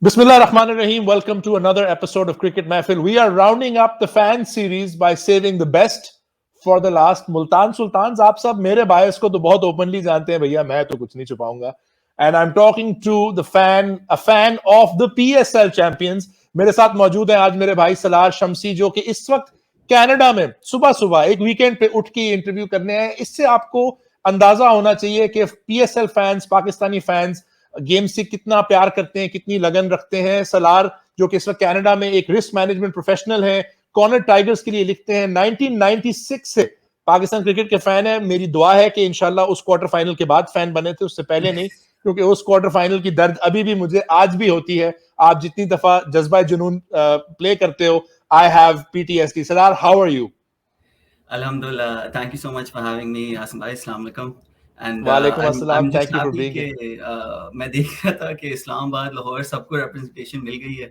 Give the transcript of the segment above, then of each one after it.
Bismillah Rahman Rahim. Welcome to another episode of Cricket Mahfil. We are rounding up the fan series by saving the best for the last. Multan Sultans, आप सब मेरे bias को तो बहुत openly जानते हैं भैया, मैं तो कुछ नहीं छुपाऊंगा. And I'm talking to a fan of the PSL champions. मेरे साथ मौजूद हैं आज मेरे भाई सलार शमसी, जो कि इस वक्त कनाडा में सुबह सुबह एक वीकेंड पे उठ के इंटरव्यू करने हैं. इससे आपको अंदाजा होना चाहिए कि PSL fans, Pakistani fans game से कितना प्यार करते हैं, कितनी लगन रखते हैं. सलार जो कि इस वक्त कनाडा में एक रिस्क मैनेजमेंट प्रोफेशनल है, कॉर्नर टाइगर्स के लिए लिखते हैं. 1996 से पाकिस्तान क्रिकेट के फैन है. मेरी दुआ है कि इंशाल्लाह उस क्वार्टर फाइनल के बाद फैन बने थे, उससे पहले नहीं, क्योंकि उस क्वार्टर फाइनल की दर्द अभी भी मुझे आज भी होती है. आप जितनी दफा जज्बा जुनून प्ले करते हो, I have PTSD. Salar, how are you? Alhamdulillah, thank you so much for having me, Asim bhai. Assalamu alaikum. And वालेकुम I'm अस्सलाम. just thank you for happy being कि हियर. मैं देख रहा था कि इस्लामाबाद, लाहौर सबको representation मिल गई है.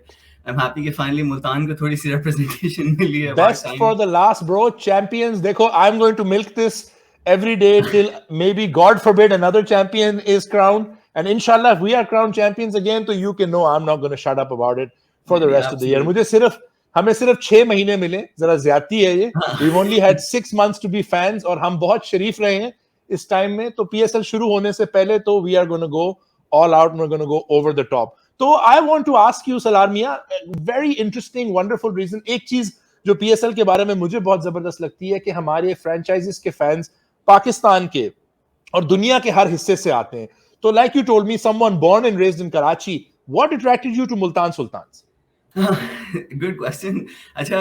I'm happy कि finally मुल्तान को थोड़ी सी representation मिली है. Best for the last, bro. Champions. देखो, I'm going to milk this every day till maybe, God forbid, another champion is crowned. And inshallah, if we are crowned champions again, so you can know I'm not going to shut up about it for the rest of the year. हमें सिर्फ 6 महीने मिले, जरा ज्यादती है ये. We've only had 6 months to be fans, और हम बहुत शरीफ रहे हैं इस टाइम में. तो PSL शुरू होने से पहले तो we are going to go all out and we're going to go over the top. तो I want to ask you, Salaar Miyan, very interesting, wonderful reason. एक चीज जो PSL के बारे में मुझे बहुत जबरदस्त लगती है कि हमारे फ्रेंचाइजीज के फैंस पाकिस्तान के और दुनिया के हर हिस्से से आते हैं. तो like you told me, someone born and raised in Karachi, what attracted you to Multan Sultans? Good question. Acha,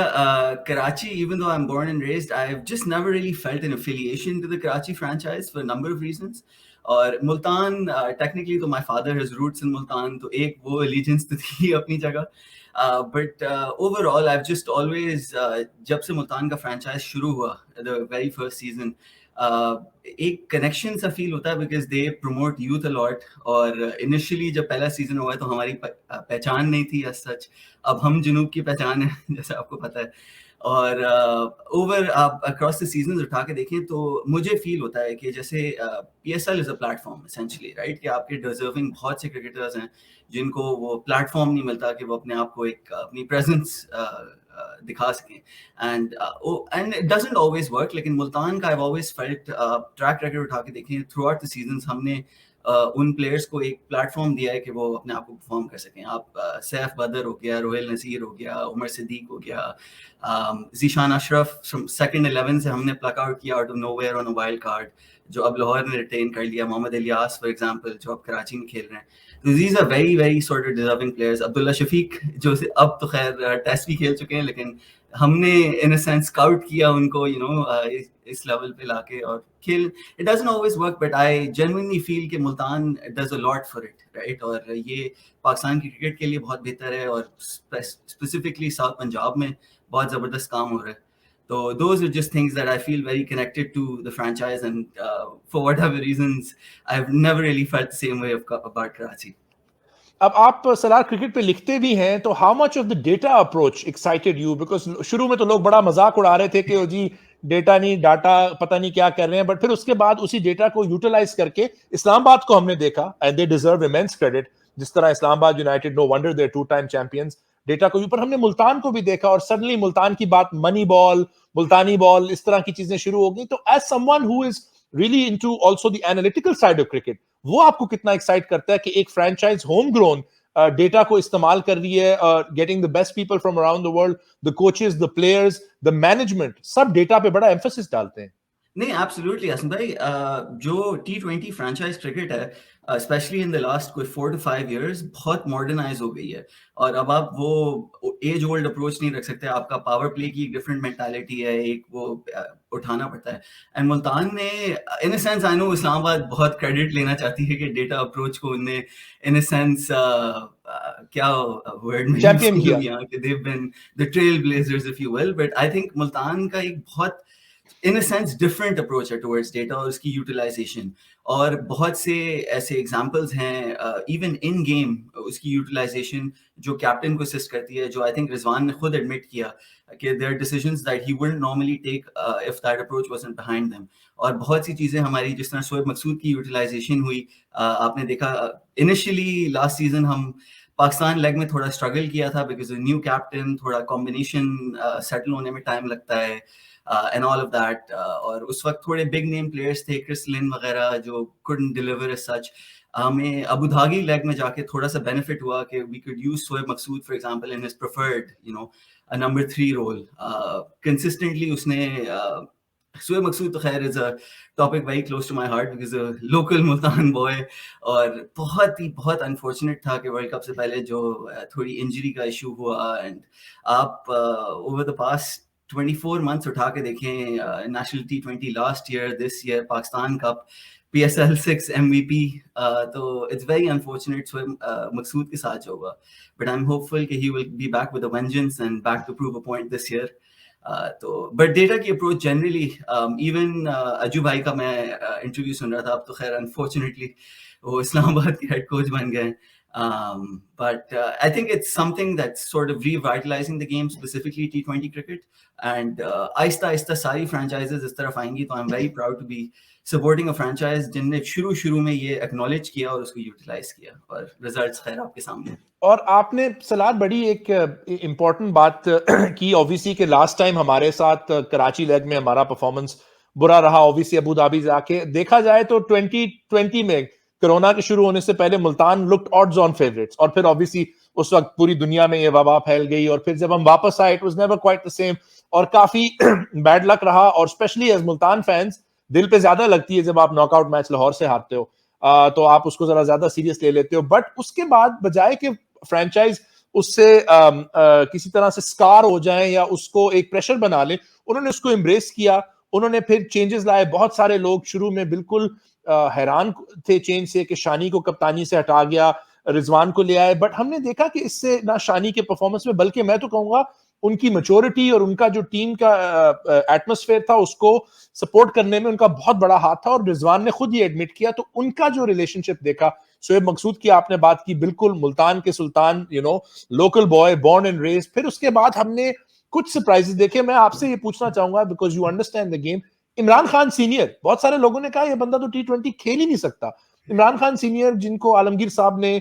Karachi, even though I'm born and raised, I've just never really felt an affiliation to the Karachi franchise for a number of reasons. और Multan, technically, तो my father has roots in Multan, तो एक वो allegiance तो थी अपनी जगह. But overall, I've just always, जब से मुल्तान का franchise शुरू हुआ, the very first season, एक कनेक्शन सा फील होता है because they promote youth a lot. और इनिशियली जब पहला सीजन हुआ तो हमारी पहचान नहीं थी एज सच. अब हम जुनूब की पहचान है जैसे आपको पता है. और ओवर आप अक्रॉस द सीजन उठा के देखें तो मुझे फील होता है कि जैसे PSL is a platform essentially, right, कि आपके डिजर्विंग बहुत से क्रिकेटर्स हैं जिनको वो प्लेटफॉर्म नहीं मिलता कि वो अपने आप को एक अपनी प्रेजेंस दिखा सकें. And it doesn't always work. लेकिन मुल्तान का I always felt, track record उठा के देखें थ्रू आउट द सीजंस, हमने उन प्लेयर्स को एक प्लेटफॉर्म दिया है कि वो अपने आप को परफॉर्म कर सकें. आप सैफ बदर हो गया, रोहिल नसीर हो गया, उमर सिद्दीक हो गया, जीशान अशरफ सेकंड 11 से हमने प्लक आउट किया out of nowhere on a wild card, जो अब लाहौर ने रिटेन कर लिया. मोहम्मद इलियास फॉर एग्जांपल, जो अब कराची में खेल रहे हैं. तो these are very very sort of deserving players. Abdullah Shafique, जो अब तो खैर टेस्ट भी खेल चुके हैं, लेकिन हमने इन अ सेंस स्काउट किया उनको, यू नो, इस लेवल पे लाके और खेल. It doesn't always work, but I genuinely feel कि Multan does a lot for it, right. और ये पाकिस्तान की क्रिकेट के लिए बहुत बेहतर है, और स्पेसिफिकली साउथ पंजाब में बहुत ज़बरदस्त काम हो रहा है. So those are just things that I feel very connected to the franchise, and for whatever reasons, I've never really felt the same way about Karachi. अब आप सलार क्रिकेट पे लिखते भी हैं, तो how much of the data approach excited you? Because शुरू में तो लोग बड़ा मजाक उड़ा रहे थे कि जी डेटा नहीं, डाटा पता नहीं क्या कर रहे हैं, बट फिर उसके बाद उसी डेटा को यूटिलाइज करके इस्लामाबाद को हमने देखा, and they deserve immense credit. जिस तरह इस्लामाबाद यूनाइटेड, नो वंडर दे 2 टाइम चैंपियंस. डेटा को ऊपर हमने मुल्तान को भी देखा, और सडनली मुल्तान की बात मनी बॉल, मुल्तानी बॉल, इस तरह की चीजें शुरू हो गई. तो as someone who is really into also the analytical side of cricket, वो आपको कितना एक्साइट करता है कि एक फ्रेंचाइज होम ग्रोन डेटा को इस्तेमाल कर रही है, getting the best people from around the world, the coaches, the players, the management, सब डेटा पे बड़ा एम्फेसिस डालते हैं? नहीं, एब्सोल्युटली आसिम भाई. जो T20 फ्रेंचाइज क्रिकेट है, स्पेशली इन द लास्ट कोई 4 to 5 years, बहुत मॉडर्नाइज हो गई है. और अब आप वो एज ओल्ड अप्रोच नहीं रख सकते. आपका पावर प्ले की डिफरेंट मेंटालिटी है, एक वो उठाना पड़ता है. एंड मुल्तान ने, in a sense, I know Islamabad बहुत क्रेडिट लेना चाहती है कि डेटा अप्रोच को उन्हें इन अ सेंस क्या वर्ड में चैंपियन किया. they've been the trailblazers if you will, but I think Multan का एक बहुत in a sense different approach है towards data और उसकी utilization. और बहुत से ऐसे examples हैं even in game उसकी utilization जो कैप्टन को assist करती है, जो I think रिजवान ने खुद admit किया कि there are decisions that he wouldn't normally take if that approach wasn't behind them. और बहुत सी चीज़ें हमारी, जिस तरह शोएब मकसूद की utilization हुई, आपने देखा initially last season हम पाकिस्तान लेग में थोड़ा स्ट्रगल किया था बिकॉज न्यू कैप्टन, थोड़ा कॉम्बिनेशन सेटल होने में टाइम लगता है एंड ऑल ऑफ दैट, और उस वक्त थोड़े बिग नेम प्लेयर्स थे, क्रिस लिन वगैरह, जो कुडंट डिलीवर एज सच। हमें अबू धाबी लेग में जाके थोड़ा सा बेनिफिट हुआ कि we could use Shoaib Maqsood for example in his preferred a number 3 role consistently उसने शोएब मकसूद तो खैर is a topic very close to my heart because local Multan boy, और बहुत अनफॉर्चुनेट था कि वर्ल्ड कप से पहले जो थोड़ी इंजरी का इशू हुआ। एंड आप ओवर द पास्ट 24 मंथ्स उठा के देखें, national T20 last year, this year Pakistan cup, PSL 6 MVP, तो इट्स वेरी अनफॉर्चुनेट मकसूद के साथ जो हुआ, but I'm hopeful कि he will be back with a vengeance and back to prove a point this year. तो बट डेटा की approach generally, even अजू भाई का मैं इंटरव्यू सुन रहा था, अब तो खैर अनफॉर्चुनेटली वो इस्लामाबाद के हेड कोच बन गए, but I think it's something that's sort of revitalizing the game, specifically T20 cricket, and Aahista Aahista सारी franchises इस तरफ आएंगी, तो I'm very proud to be supporting a franchise जिनने शुरू में ये acknowledge किया और उसको utilize किया, और results खैर आपके सामने। और आपने सलाद बड़ी एक इम्पोर्टेंट बात की, ऑब्वियसली कि लास्ट टाइम हमारे साथ कराची लेग में हमारा परफॉर्मेंस बुरा रहा, ऑब्वियसली अबू धाबी जाके देखा जाए तो 2020 में कोरोना के शुरू होने से पहले Multan looked odds on favourites, और फिर ऑब्वियसली उस वक्त पूरी दुनिया में ये वबा फैल गई, और फिर जब हम वापस आए it was never quite the same, और काफी बैड लक रहा, और स्पेशली एज मुल्तान फैंस दिल पे ज्यादा लगती है जब आप नॉकआउट मैच लाहौर से हारते हो, तो आप उसको जरा ज्यादा सीरियस ले लेते हो। बट उसके बाद बजाय कि फ्रेंचाइज उससे किसी तरह से स्कार हो जाए या उसको एक प्रेशर बना ले, उन्होंने उसको एम्ब्रेस किया, उन्होंने फिर चेंजेस लाए। बहुत सारे लोग शुरू में बिल्कुल हैरान थे चेंज से कि शानी को कप्तानी से हटा गया, रिजवान को ले आए, बट हमने देखा कि इससे ना शानी के परफॉर्मेंस में, बल्कि मैं तो कहूंगा उनकी मैच्योरिटी और उनका जो टीम का एटमॉस्फेयर था उसको सपोर्ट करने में उनका बहुत बड़ा हाथ था, और रिजवान ने खुद ये एडमिट किया। तो उनका जो रिलेशनशिप देखा, शोएब मकसूद की आपने बात की, बिल्कुल मुल्तान के सुल्तान, local boy, born and raised. फिर उसके बाद हमने कुछ सरप्राइजेस देखे। मैं आपसे ये पूछना चाहूंगा because you understand the game, Imran Khan senior, बहुत सारे लोगों ने कहा ये बंदा तो T20 खेल ही नहीं सकता। इमरान खान सीनियर जिनको आलमगीर साहब ने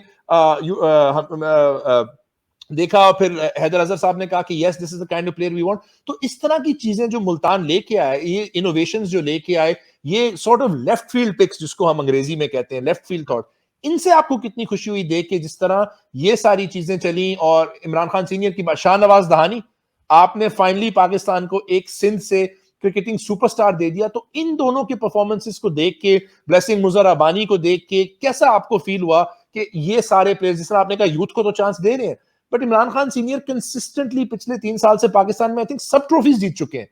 देखा, और फिर हैदर अजहर साहब ने कहा कि yes this is the kind of player we want. तो इस तरह की चीजें जो मुल्तान लेके आए, ये इनोवेशंस जो लेके आए, ये sort of left field picks जिसको हम अंग्रेजी में कहते हैं, लेफ्ट फील्ड थॉट, इनसे आपको कितनी खुशी हुई देख के जिस तरह ये सारी चीजें चली। और इमरान खान सीनियर की बात, शाहनवाज दहानी, आपने फाइनली पाकिस्तान को एक सिंध से क्रिकेटिंग सुपरस्टार दे दिया। तो इन दोनों के परफॉर्मेंसेस को देख के, ब्लेसिंग मुजर अबानी को देख के, कैसा आपको फील हुआ कि ये सारे प्लेयर्स, जिस तरह आपने कहा यूथ को तो चांस दे रहे हैं, but Imran Khan senior consistently पिछले 3 साल से पाकिस्तान में आई थिंक सब ट्रॉफीज जीत चुके हैं,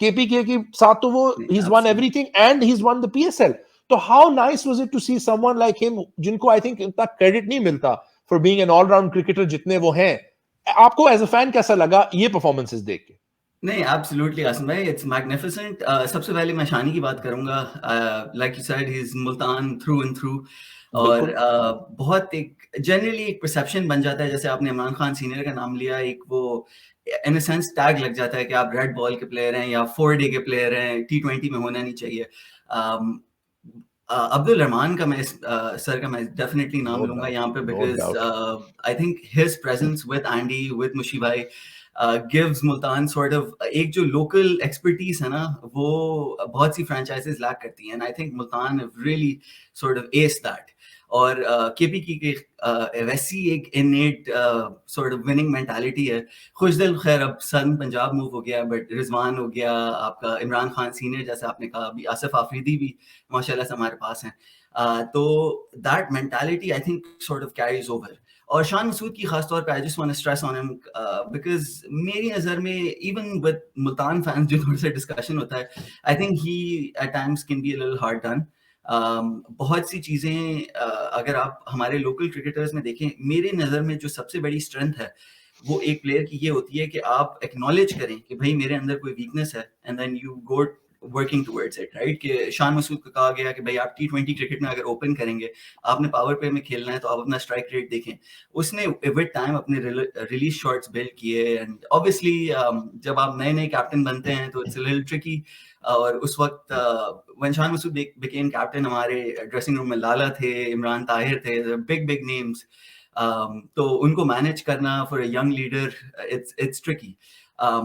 केपीके के साथ तो वो he is won everything and he is won the PSL। तो how nice was it to see someone like him, जिनको आई थिंक इतना क्रेडिट नहीं मिलता for being an all-round cricketer जितने वो हैं। आपको एज अ फैन कैसा लगा ये परफॉर्मेंसेस देख के? नहीं, एब्सोल्युटली आसिम भाई, इट्स मैग्निफिसेंट। सबसे पहले मैं शानी की बात करूंगा, like you said he is Multan through and through, और बहुत एक जनरली एक परसेप्शन बन जाता है, जैसे आपने इमरान खान सीनियर का नाम लिया, एक वो इन अ सेंस टैग लग जाता है कि आप रेड बॉल के प्लेयर हैं या 4 डे के प्लेयर हैं, T20 में होना नहीं चाहिए। अब्दुल रहमान का मैं सर का मैं डेफिनेटली नाम लूंगा यहाँ पे, because I think his presence with Andy, with Mushy भाई, गिव्स मुल्तान सॉर्ट ऑफ एक जो लोकल एक्सपर्टीज है ना, वो बहुत सी फ्रेंचाइजेस लैक करती हैं, and I think Multan really sort of S that. और केपीके के वैसी एक इनेट सॉर्ट ऑफ विनिंग मेंटालिटी है। खुशदिल खैर अब सन पंजाब मूव हो गया, बट रिजवान हो गया आपका, इमरान खान सीनियर जैसे आपने कहा, अभी आसिफ आफरीदी भी माशाल्लाह से हमारे पास हैं, तो that mentality I think sort of carries over. और शान मसूद की खास तौर पे I just want to stress on him, because मेरी नज़र में इवन विद मुल्तान फैंस जो थोड़ा सा डिस्कशन होता है, I think he at times can be a little hard done. बहुत सी चीज़ें अगर आप हमारे लोकल क्रिकेटर्स में देखें, मेरे नज़र में जो सबसे बड़ी स्ट्रेंथ है वो एक प्लेयर की ये होती है कि आप एक्नॉलेज करें कि भाई मेरे अंदर कोई वीकनेस है, and then you go working towards it, right. कि शान मसूद को कहा गया कि भाई आप T20 क्रिकेट में अगर ओपन करेंगे, आपने पावर प्ले में खेलना है, तो आप अपना स्ट्राइक रेट देखें। उसने विद टाइम अपने रिलीज शॉट्स बिल्ड किए, एंड ऑब्वियसली जब आप नए नए कैप्टन बनते हैं तो इट्स अ लिटिल ट्रिकी। और उस वक्त when Shan Masood became captain, हमारे ड्रेसिंग रूम में लाला थे, इमरान ताहिर थे, बिग नेम्स, तो उनको मैनेज करना for a young leader it's tricky.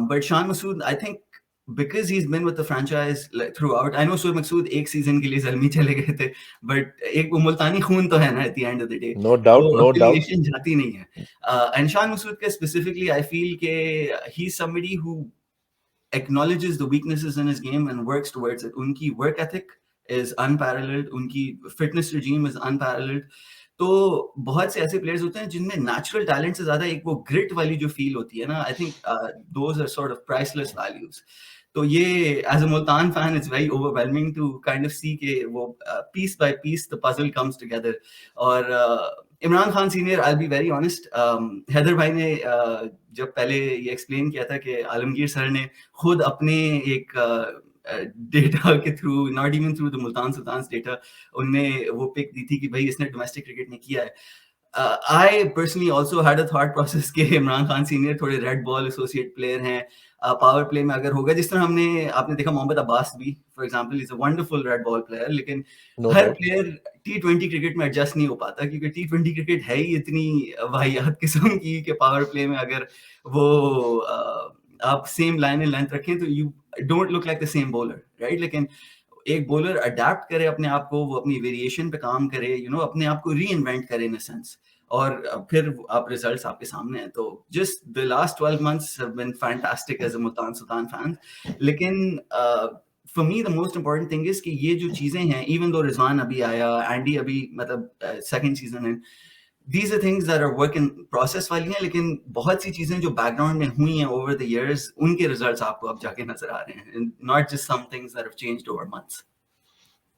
But Shan Masood, I think because he's been with the franchise like throughout, I know Shoaib Masood एक season के लिए ज़ल्मी चले गए थे, but एक वो मुल्तानी खून तो है ना at the end of the day, No doubt, वो no doubt. affiliation जाती नहीं है. And Shan Masood के specifically, I feel के he's somebody who acknowledges the weaknesses in his game and works towards it. उनकी work ethic is unparalleled, उनकी fitness regime is unparalleled. तो बहुत से ऐसे प्लेयर्स होते हैं जिनमें नेचुरल टैलेंट से ज्यादा एक वो ग्रिट वाली जो फील होती है ना, I think those are sort of priceless values. तो ये as a Multan fan it's very overwhelming to kind of see के वो piece by piece the puzzle comes together. और Imran Khan senior, I be very honest, Haider भाई ने जब पहले ये एक्सप्लेन किया था कि आलमगीर सर ने खुद अपने एक डेटा के through, not even through the Multan Sultans data, उनने वो पिक दी थी कि भाई इसने डोमेस्टिक क्रिकेट में किया है. I personally also had a thought process कि इमरान खान सीनियर थोड़े रेड बॉल एसोसिएट प्लेयर हैं. पावर प्ले में अगर होगा, जिस तरह आपने देखा मोहम्मद अब्बास भी for example is a wonderful red ball player, लेकिन हर प्लेयर T20 क्रिकेट में एडजस्ट नहीं हो पाता, क्योंकि T20 क्रिकेट है ही इतनी वाहियात किस्म की कि पावर प्ले में अगर वो आप सेम लाइन लेंथ रखें तो you don't look like the same bowler, right. लेकिन एक बॉलर अडेप्ट करे अपने आप को, वो अपनी वेरिएशन पे काम करे, अपने आप को री इन्वेंट करे इन अ सेंस, और फिर आप रिजल्ट्स आपके सामने हैं. तो just the last 12 months have been fantastic as a Multan Sultan fan. लेकिन for me the most important thing is कि ये जो चीजें हैं, even though रिजवान अभी आया, एंडी अभी मतलब सेकंड सीजन है, these are things that are work in process वाली हैं, लेकिन बहुत सी चीजें जो बैकग्राउंड में हुई हैं over the years, उनके रिजल्ट्स आपको अब जाके नजर आ रहे हैं, not just some things that have changed over months.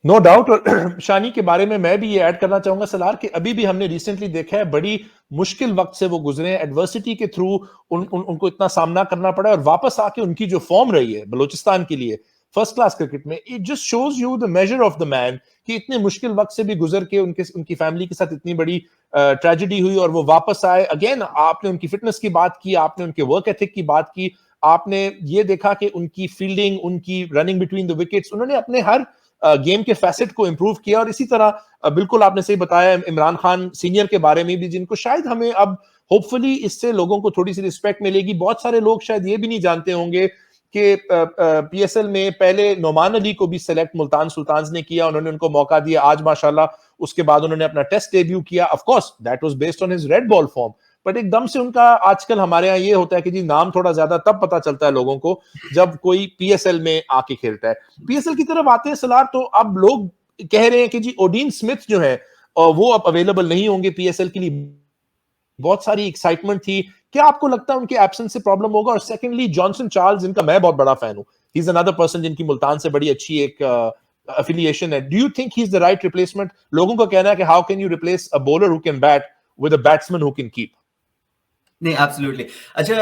No doubt. और शानी के बारे में मैं भी ये ऐड करना चाहूंगा सलार, कि अभी भी हमने रिसेंटली देखा है बड़ी मुश्किल वक्त से वो गुजरे हैं, एडवर्सिटी के थ्रू उनको इतना सामना करना पड़ा, और वापस आके उनकी जो फॉर्म रही है बलूचिस्तान के लिए फर्स्ट क्लास क्रिकेट में, it just shows you the measure of the man, कि इतने मुश्किल वक्त से भी गुजर के उनकी फैमिली के साथ इतनी बड़ी ट्रेजेडी हुई और वो वापस आए. अगेन आपने उनकी फिटनेस की बात की, आपने उनके वर्क एथिक की बात की, आपने ये देखा कि उनकी फील्डिंग, उनकी रनिंग बिटवीन द विकेट्स, उन्होंने अपने हर गेम के फैसेट को इंप्रूव किया. और इसी तरह बिल्कुल आपने सही बताया इमरान खान सीनियर के बारे में भी, जिनको शायद हमें अब होपफुली इससे लोगों को थोड़ी सी रिस्पेक्ट मिलेगी. बहुत सारे लोग शायद ये भी नहीं जानते होंगे कि पीएसएल में पहले नोमान अली को भी सेलेक्ट मुल्तान सुल्तान्स ने किया, उन्होंने उनको मौका दिया. आज माशाल्लाह उसके बाद उन्होंने अपना टेस्ट डेब्यू किया. Of course that was based on his red ball form, but एकदम से उनका आजकल हमारे यहाँ ये होता है कि जी नाम थोड़ा ज्यादा तब पता चलता है लोगों को जब कोई पीएसएल में आके खेलता है. पीएसएल की तरफ आते हैं सलार, तो अब लोग कह रहे हैं कि जी ओडीन स्मिथ जो है वो अब अवेलेबल नहीं होंगे पीएसएल के लिए. बहुत सारी एक्साइटमेंट थी, क्या आपको लगता है उनके एब्सेंस से प्रॉब्लम होगा? और सेकेंडली जॉनसन चार्ल्स, जिनका मैं बहुत बड़ा फैन हूं, ही इज अनदर पर्सन जिनकी मुल्तान से बड़ी अच्छी एक affiliation है. Do you think he's the right replacement? लोगों का कहना है कि how can you replace a bowler who can bat with a batsman who can keep? नहीं, एब्सोल्युटली. अच्छा,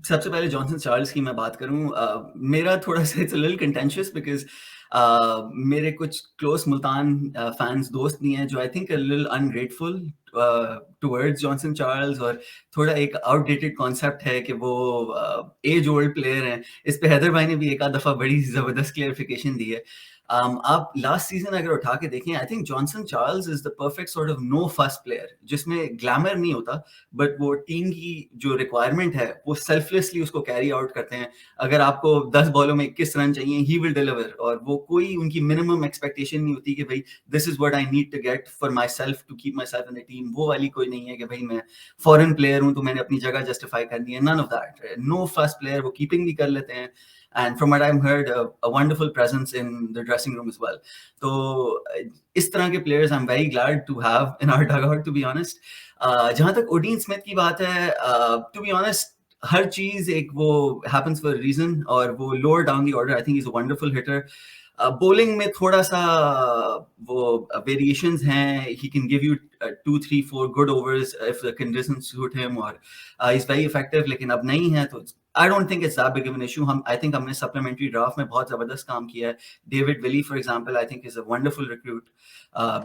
सबसे पहले जॉनसन चार्ल्स की मैं बात करूं, मेरा थोड़ा सा it's a little contentious because मेरे कुछ क्लोज मुल्तान फैंस दोस्त भी हैं जो I think a little ungrateful towards Johnson Charles, और थोड़ा एक आउटडेटेड कॉन्सेप्ट है कि वो एज ओल्ड प्लेयर हैं. इस पे हैदर भाई ने भी एक आध दफा बड़ी जबरदस्त क्लियरिफिकेशन दी है. आप लास्ट सीजन अगर उठा के देखें, I think Johnson Charles is the perfect sort of no first player, जिसमें ग्लैमर नहीं होता, बट वो टीम की जो रिक्वायरमेंट है वो सेल्फलेसली उसको कैरी आउट करते हैं. अगर आपको 10 बॉलों में 21 रन चाहिए, ही विल डिलीवर, और वो कोई उनकी मिनिमम एक्सपेक्टेशन नहीं होती कि भाई this is what I need to get for myself to keep myself in the team. वो वाली कोई नहीं है कि भाई मैं फॉरेन प्लेयर हूँ तो मैंने अपनी जगह जस्टिफाई करनी है. None of that. No first player. वो कीपिंग भी कर लेते हैं, and from what I've heard, a wonderful presence in the dressing room as well. So इस तरह के players I'm very glad to have in our dugout, to be honest. जहाँ तक ओडीन स्मिथ की बात है, to be honest, हर चीज एक वो happens for a reason, और वो lower down the order I think he's a wonderful hitter. Bowling में थोड़ा सा वो variations हैं. He can give you 2, 3, 4 good overs if the conditions suit him, और he's very effective. लेकिन अब नहीं है तो I don't think it's that big of an issue. I think हमने supplementary draft में बहुत जबरदस्त काम किया है. David Willey, for example, I think is a wonderful recruit,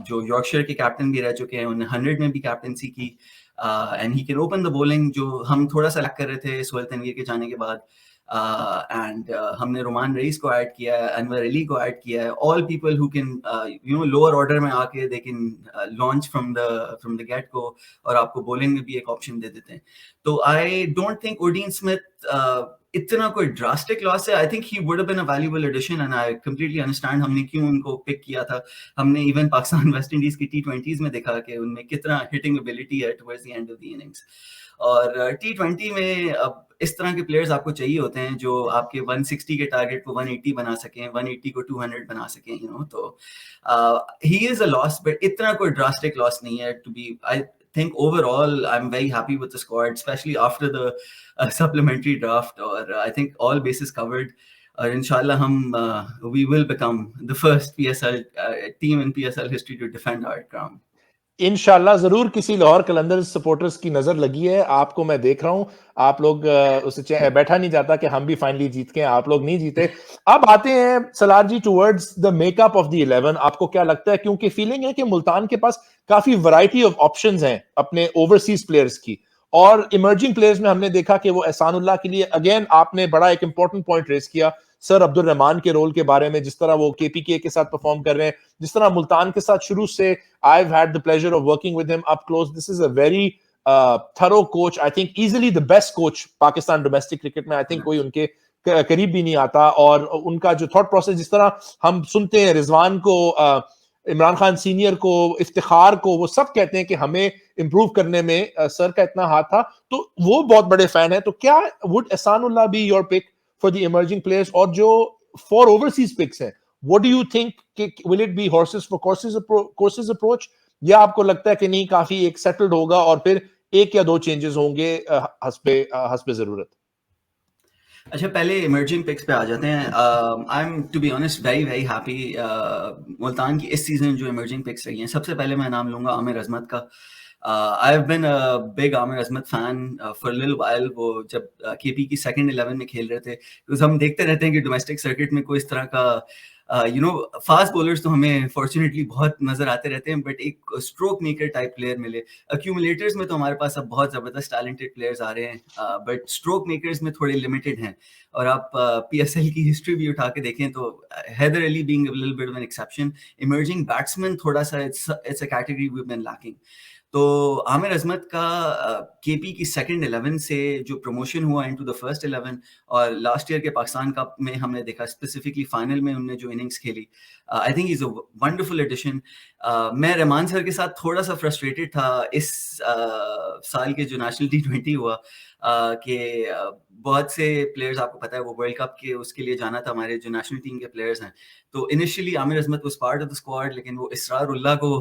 जो यॉर्कशायर के कैप्टन भी रह चुके हैं. उन्होंने 100 में भी कैप्टनसी की, and he can open the bowling, जो हम थोड़ा सा लैक कर रहे थे सोहेल तनवीर के जाने के बाद. एंड हमने रोमान रईस को ऐड किया है, अनवर अली को ऐड किया है, all people who can you know lower order में आके they can launch from the gate को, और आपको बॉलिंग में भी एक ऑप्शन दे देते हैं. तो I don't think Odean Smith इतना कोई ड्रास्टिक लॉस है. I think he would have been a valuable addition, and I completely understand हमने क्यों उनको पिक किया था. हमने इवन पाकिस्तान वेस्ट इंडीज की T20s में देखा कि उनमें कितना हिटिंग एबिलिटी है towards the end of the innings. और T20 में अब इस तरह के प्लेयर्स आपको चाहिए होते हैं जो आपके 160 के टारगेट को 180 बना सकें, 180 को 200 बना सकें, यू नो. तो he is a loss, but इतना कोई ड्रास्टिक लॉस नहीं है. To be I think overall I'm very happy with the squad, especially after the supplementary draft, or I think all bases covered. Inshallah we will become the first PSL team in PSL history to defend our crown. इंशाल्लाह जरूर किसी Lahore Qalandars supporters की नजर लगी है आपको. मैं देख रहा हूं आप लोग उससे बैठा नहीं जाता कि हम भी फाइनली जीत के, आप लोग नहीं जीते. अब आते हैं Salar ji towards the makeup of the 11. आपको क्या लगता है, क्योंकि फीलिंग है कि मुल्तान के पास काफी वैरायटी ऑफ ऑप्शंस हैं अपने ओवरसीज प्लेयर्स की, और इमर्जिंग प्लेयर्स में हमने देखा कि वो एहसानुल्लाह के लिए अगेन आपने बड़ा एक इंपॉर्टेंट पॉइंट रेस किया सर अब्दुल रहमान के रोल के बारे में, जिस तरह वो केपीके के साथ परफॉर्म कर रहे हैं, जिस तरह मुल्तान के साथ शुरू से I've had the pleasure of working with him up close. This is a very thorough coach. I think easily the best coach Pakistan domestic cricket में. I think कोई उनके करीब भी नहीं आता, और उनका जो थॉट प्रोसेस, जिस तरह हम सुनते हैं रिजवान को, इमरान खान सीनियर को, इफ्तिखार को, वो सब कहते हैं कि हमें इंप्रूव करने में सर का इतना हाथ था, तो वो बहुत बड़े फैन है. तो क्या would Ehsanullah be your pick for the emerging players, और जो 4 ओवरसीज पिक्स हैं, what do you think, will it be horses for courses approach, या आपको लगता है कि नहीं काफी एक सेटल्ड होगा और फिर एक या दो चेंजेस होंगे हस्बे जरूरत? अच्छा, पहले इमर्जिंग पिक्स पे आ जाते हैं. I am to be honest very very happy Multan की इस सीजन जो इमर्जिंग पिक्स रही हैं. सबसे पहले मैं नाम लूंगा आमिर अजमत का. I have been a big Aamir Azmat fan for little while. वो जब केपी की सेकंड 11 में खेल रहे थे, तो हम देखते रहते हैं कि डोमेस्टिक सर्किट में कोई इस तरह का यू नो फास्ट बॉलर्स तो हमें फॉर्चुनेटली बहुत नजर आते रहते हैं, बट एक स्ट्रोक मेकर टाइप प्लेयर मिले. अक्यूमुलेटर्स में तो हमारे पास अब बहुत जबरदस्त टैलेंटेड प्लेयर्स आ रहे हैं, बट स्ट्रोक मेकर्स में थोड़े लिमिटेड हैं. और आप PSL की हिस्ट्री भी उठा के देखें तो Haider Ali being a little bit of an exception, emerging batsman थोड़ा सा it's a category we have been lacking. तो आमिर अजमत का केपी की सेकंड 11 से जो प्रमोशन हुआ इनटू द फर्स्ट 11, और लास्ट ईयर के पाकिस्तान कप में हमने देखा स्पेसिफिकली फाइनल में उन्होंने जो इनिंग्स खेली, I think is a wonderful addition. मैं रहमान सर के साथ थोड़ा सा फ्रस्ट्रेटेड था इस साल के जो नेशनल T20 हुआ, कि बहुत से प्लेयर्स, आपको पता है वो वर्ल्ड कप के उसके लिए जाना था, हमारे जो नेशनल टीम के प्लेयर्स हैं. तो initially Aamir Azmat was part of the squad, लेकिन वो इसरारुल्लाह को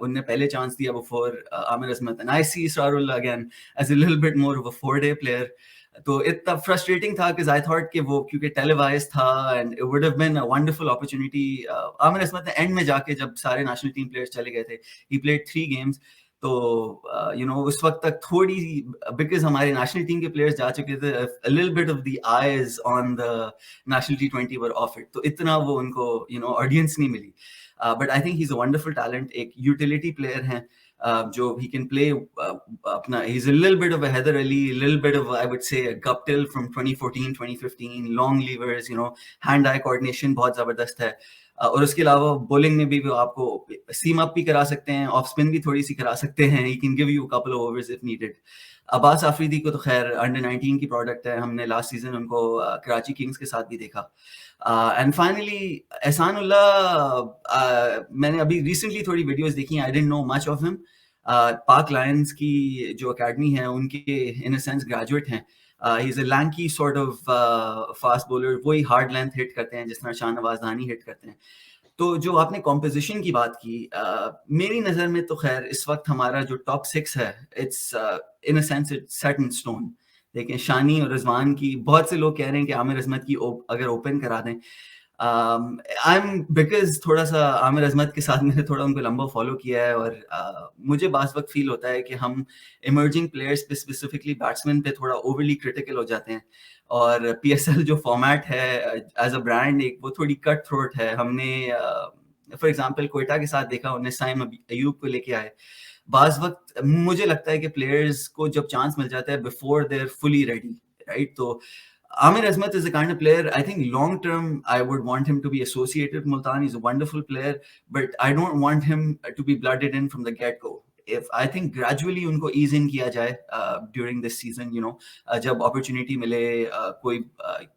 उनने पहले चांस दिया before Aamir Azmat. And I see Israrullah again as a little bit more of a 4-day player. तो इतना फ्रस्ट्रेटिंग था कि आई थॉट कि वो क्योंकि टेलीवाइज था and it would have been a wonderful opportunity. Aamir Azmat ने एंड में जाके जब सारे नेशनल टीम प्लेयर्स चले गए थे, ही प्लेड 3 गेम्स. तो यू नो उस वक्त तक थोड़ी, बिकॉज हमारे नेशनल टीम के प्लेयर्स जा चुके थे, a little bit of the eyes on the national T20 were off it. तो इतना वो उनको यू नो ऑडियंस नहीं मिली. But I think he is a wonderful talent, एक यूटिलिटी प्लेयर हैं जो he can play अपना, he's a little bit of a Heather Ali, a little bit of I would say a Guptill from 2014 2015, long levers, you know, hand eye coordination बहुत जबरदस्त है. और उसके अलावा बॉलिंग में भी वो आपको सीम अप भी करा सकते हैं, ऑफ स्पिन भी थोड़ी सी करा सकते हैं. He can give you a couple of overs if needed. Abbas Afridi को तो खैर अंडर 19 की प्रोडक्ट है, हमने लास्ट सीजन उनको कराची किंग्स के साथ भी देखा. एंड फाइनली एहसानुल्लाह, मैंने अभी रिसेंटली थोड़ी वीडियोस देखी, I didn't know much of him. पाक लायंस की जो अकेडमी है उनके इन अ सेंस ग्रेजुएट हैं. ही is a lanky sort of fast bowler, वही हार्ड लेंथ हिट करते हैं जिस तरह शाहनवाज धानी हिट करते हैं. तो जो आपने कॉम्पोजिशन की बात की, मेरी नज़र में तो खैर इस वक्त हमारा जो टॉप 6 है, it's in a sense it's set in stone. देखें, शानी और रिजवान की, बहुत से लोग कह रहे हैं कि आमिर अजमत की अगर ओपन करा दें. आई एम बिकॉज थोड़ा सा आमिर अजमत के साथ मैंने थोड़ा उनको लंबा फॉलो किया है, और मुझे बास वक्त फील होता है कि हम इमर्जिंग प्लेयर्स पे, स्पेसिफिकली बैट्समैन पे थोड़ा ओवरली क्रिटिकल हो जाते हैं. और PSL जो फॉर्मेट है एज अ ब्रांड, एक वो थोड़ी कट थ्रोट है. हमने फॉर एग्जांपल कोयटा के साथ देखा, उन्हें साइम अयूब को लेके आए. बाज वक्त मुझे लगता है कि प्लेयर्स को जब चांस मिल जाता है before they are fully ready, right? तो Amir Azmat is the kind of player, I think long term, I would want him to be associated with Multan. He's a wonderful player, but I don't want him to be blooded in from the get-go. If I think gradually उनको ease in किया जाए during this season, you know, जब opportunity मिले, कोई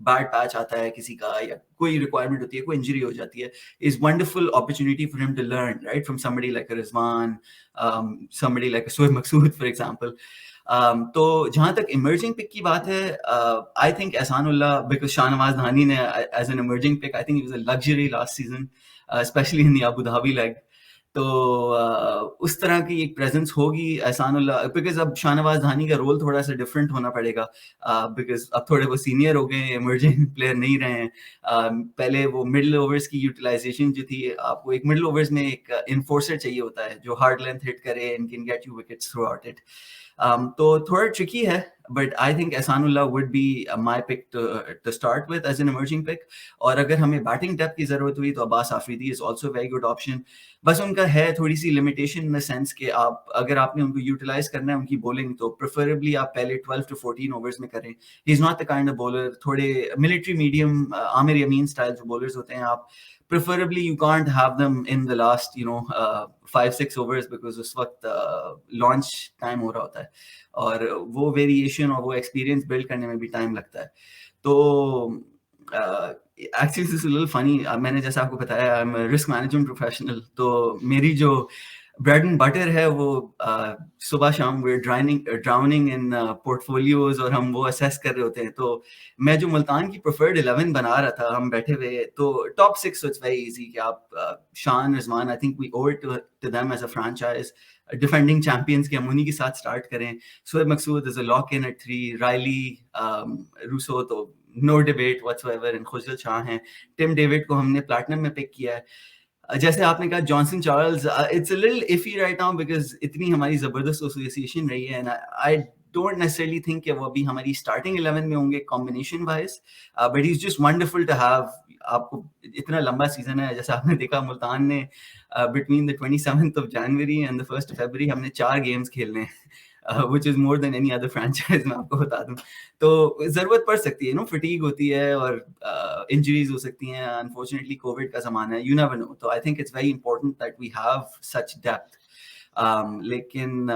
bad patch आता है किसी का, या कोई requirement होती है, कोई injury हो जाती है, is wonderful opportunity for him to learn, right, from somebody like a Rizwan, somebody like a Shoaib Maqsood, for example. तो जहाँ तक emerging pick की बात है, I think Ehsanullah, because Shahnawaz Dhani ने as an emerging pick, I think he was a luxury last season, especially in the Abu Dhabi leg. तो उस तरह की एक प्रेजेंस होगी एहसानुल्लाह, बिकॉज अब शाहनवाज धानी का रोल थोड़ा सा डिफरेंट होना पड़ेगा, बिकॉज अब थोड़े वो सीनियर हो गए, इमर्जिंग प्लेयर नहीं रहे हैं. पहले वो मिडिल ओवर्स की यूटिलाइजेशन जो थी, आपको एक मिडिल ओवर्स में एक इन्फोर्सर चाहिए होता है जो हार्ड लेंथ हिट करे and can get you wickets through out it. तो थोड़ा ट्रिकी है, but I think Ehsanullah would be my pick to start with as an emerging pick. और अगर हमें बैटिंग डेप्थ की जरूरत हुई तो Abbas Afridi is also a very good option. बस उनका है थोड़ी सी लिमिटेशन इन द सेंस कि आप अगर आपने उनको यूटिलाइज करना है उनकी बॉलिंग, तो प्रेफरेबली आप पहले 12 to 14 ओवर्स में करें. He is not the kind of bowler, थोड़े military medium Aamir Yamin style जो बॉलर्स होते हैं, आप preferably you can't have them in the last 5-6 overs because उस वक्त launch time हो रहा होता है और वो वेरिएशन और वो एक्सपीरियंस बिल्ड करने में भी टाइम लगता है. तो actually this is a little funny, मैंने जैसा आपको बताया, I am a risk management professional, तो मेरी जो ब्रेड एंड बटर है वो सुबह शाम वे ड्राउनिंग इन पोर्टफोलियोज और हम वो असेस कर रहे होते हैं. तो मैं जो मुल्तान की प्रेफर्ड 11 बना रहा था, हम बैठे हुए, तो टॉप 6 इट्स वेरी इजी कि आप Shan, Rizwan, I think we owe it to them as a franchise, defending champions के हम उन्हीं के साथ स्टार्ट करें. Shoaib Maqsood is a lock in at 3, Rilee, Rossouw तो no debate whatsoever, and Khushdil Shah हैं. टिम डेविड को हमने प्लैटिनम में पिक किया है. जैसे आपने कहा Johnson Charles, it's a little iffy right now because इतनी हमारी जबरदस्त एसोसिएशन रही है, and I don't necessarily think कि वो अभी हमारी स्टार्टिंग 11 में होंगे combination wise, but he is just wonderful to have. आपको इतना लंबा सीजन है, जैसे आपने देखा मुल्तान ने between the 27th of January and the 1st of February हमने 4 गेम्स खेलने हैं, which is more than any other franchise, मैं आपको बता दूं. तो जरूरत पड़ सकती है, फटीग होती है और इंजरीज हो सकती हैं. अनफॉर्चुनेटली कोविड का जमाना है, यू नेवर नो. तो I think it's very important that we have such depth. लेकिन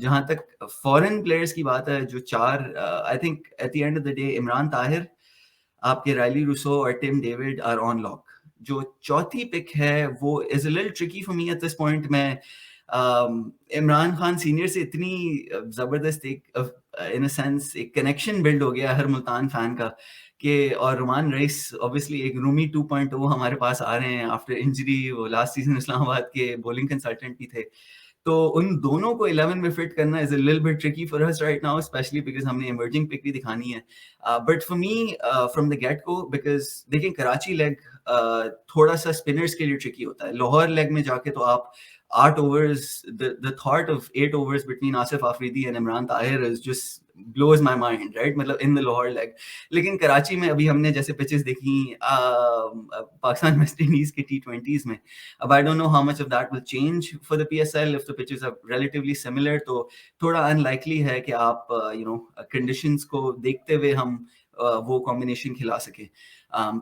जहां तक फॉरेन प्लेयर्स की बात है, जो 4, I think at the end of the day Imran Tahir, आपके रायली रूसो और Tim David are on lock. जो चौथी पिक है वो is a little tricky for me at this point. मैं इमरान खान सीनियर से इतनी जबरदस्त एक इन अ सेंस एक कनेक्शन बिल्ड हो गया हर मुल्तान फैन का कि, और रुमान रईस ऑब्वियसली एक रूमी 2.0 हमारे पास आ रहे हैं आफ्टर इंजरी. वो लास्ट सीजन इस्लामाबाद के बॉलिंग कंसल्टेंट भी थे. तो उन दोनों को 11 में फिट करना is a little bit tricky for us right now, specially because हमने इमर्जिंग पिक भी दिखानी है. But for me from the gate go, because देखिए कराची लेग थोड़ा सा स्पिनर्स के लिए ट्रिकी होता है. लाहौर लेग में जाके तो आप 8 overs, the thought of 8 overs between Asif Afridi and Imran Tahir is just blows my mind, right? मतलब in the Lahore leg. लेकिन कराची में अभी हमने जैसे पिचेस देखी पाकिस्तान वेस्ट इंडीज के T20s में, अब I don't know how much of that will change for the PSL if the pitches are relatively similar. तो थोड़ा unlikely है कि आप conditions को देखते हुए हम वो combination खिला सके.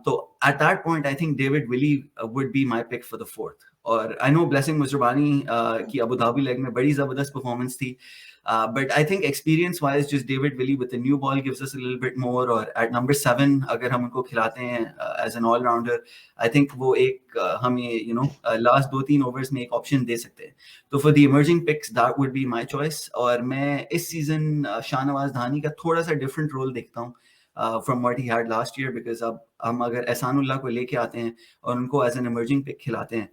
तो at that point I think David Willey would be my pick for the 4th. और आई नो ब्लेसिंग मुजरबानी की अबू धाबी लेग में बड़ी जबरदस्त परफॉर्मेंस थी, but I think experience wise just David Willey with the new ball gives us a little bit more. और at number 7 अगर हम उनको खिलाते हैं as an allrounder, I think वो एक हमें लास्ट 2-3 ओवर्स में एक ऑप्शन दे सकते हैं. तो for the emerging picks that would be my choice. और मैं इस सीजन शाहनवाज धानी का थोड़ा सा डिफरेंट रोल देखता हूँ from what he had last year, because अब हम अगर एहसानुल्लाह को लेके आते हैं और उनको एज एन इमर्जिंग पिक खिलाते हैं,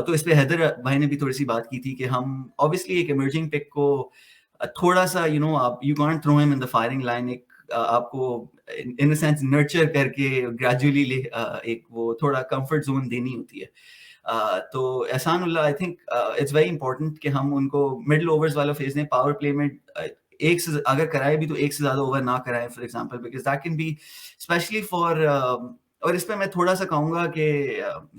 तो इस पे हैदर भाई ने भी थोड़ी सी बात की थी कि हम ऑब्वियसली एक इमर्जिंग पिक को थोड़ा सा आप you can't throw him in the firing line. एक आपको इन अ सेंस नर्चर करके ग्रेजुअली एक वो थोड़ा कंफर्ट जोन देनी होती है. तो Ehsanullah I think it's very important कि हम उनको मिडिल ओवर्स वाला फेज में पावर प्ले में एक से अगर कराए भी तो एक से ज्यादा ओवर ना कराएं, for example, because that can be specially for और इस पे मैं थोड़ा सा कहूँगा कि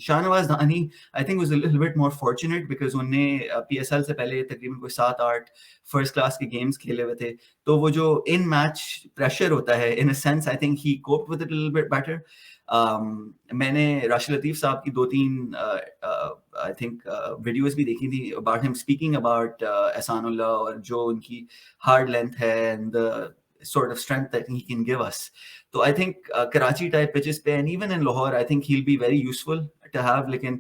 Shahnawaz Dahani I think was a little bit more fortunate because उनने पीएसएल से पहले तकरीबन कोई 7-8 फर्स्ट क्लास के गेम्स खेले हुए थे, तो वो जो इन मैच प्रेशर होता है in a sense I think he coped with it a little bit better. मैंने राशिद लतीफ़ साहब की 2-3 आई थिंक वीडियोस भी देखी थी about him speaking about Ehsanullah और जो उनकी हार्ड लेंथ है and the sort of strength that he can give us. So I think Karachi type pitches pe and even in Lahore, I think he'll be very useful to have. लेकिन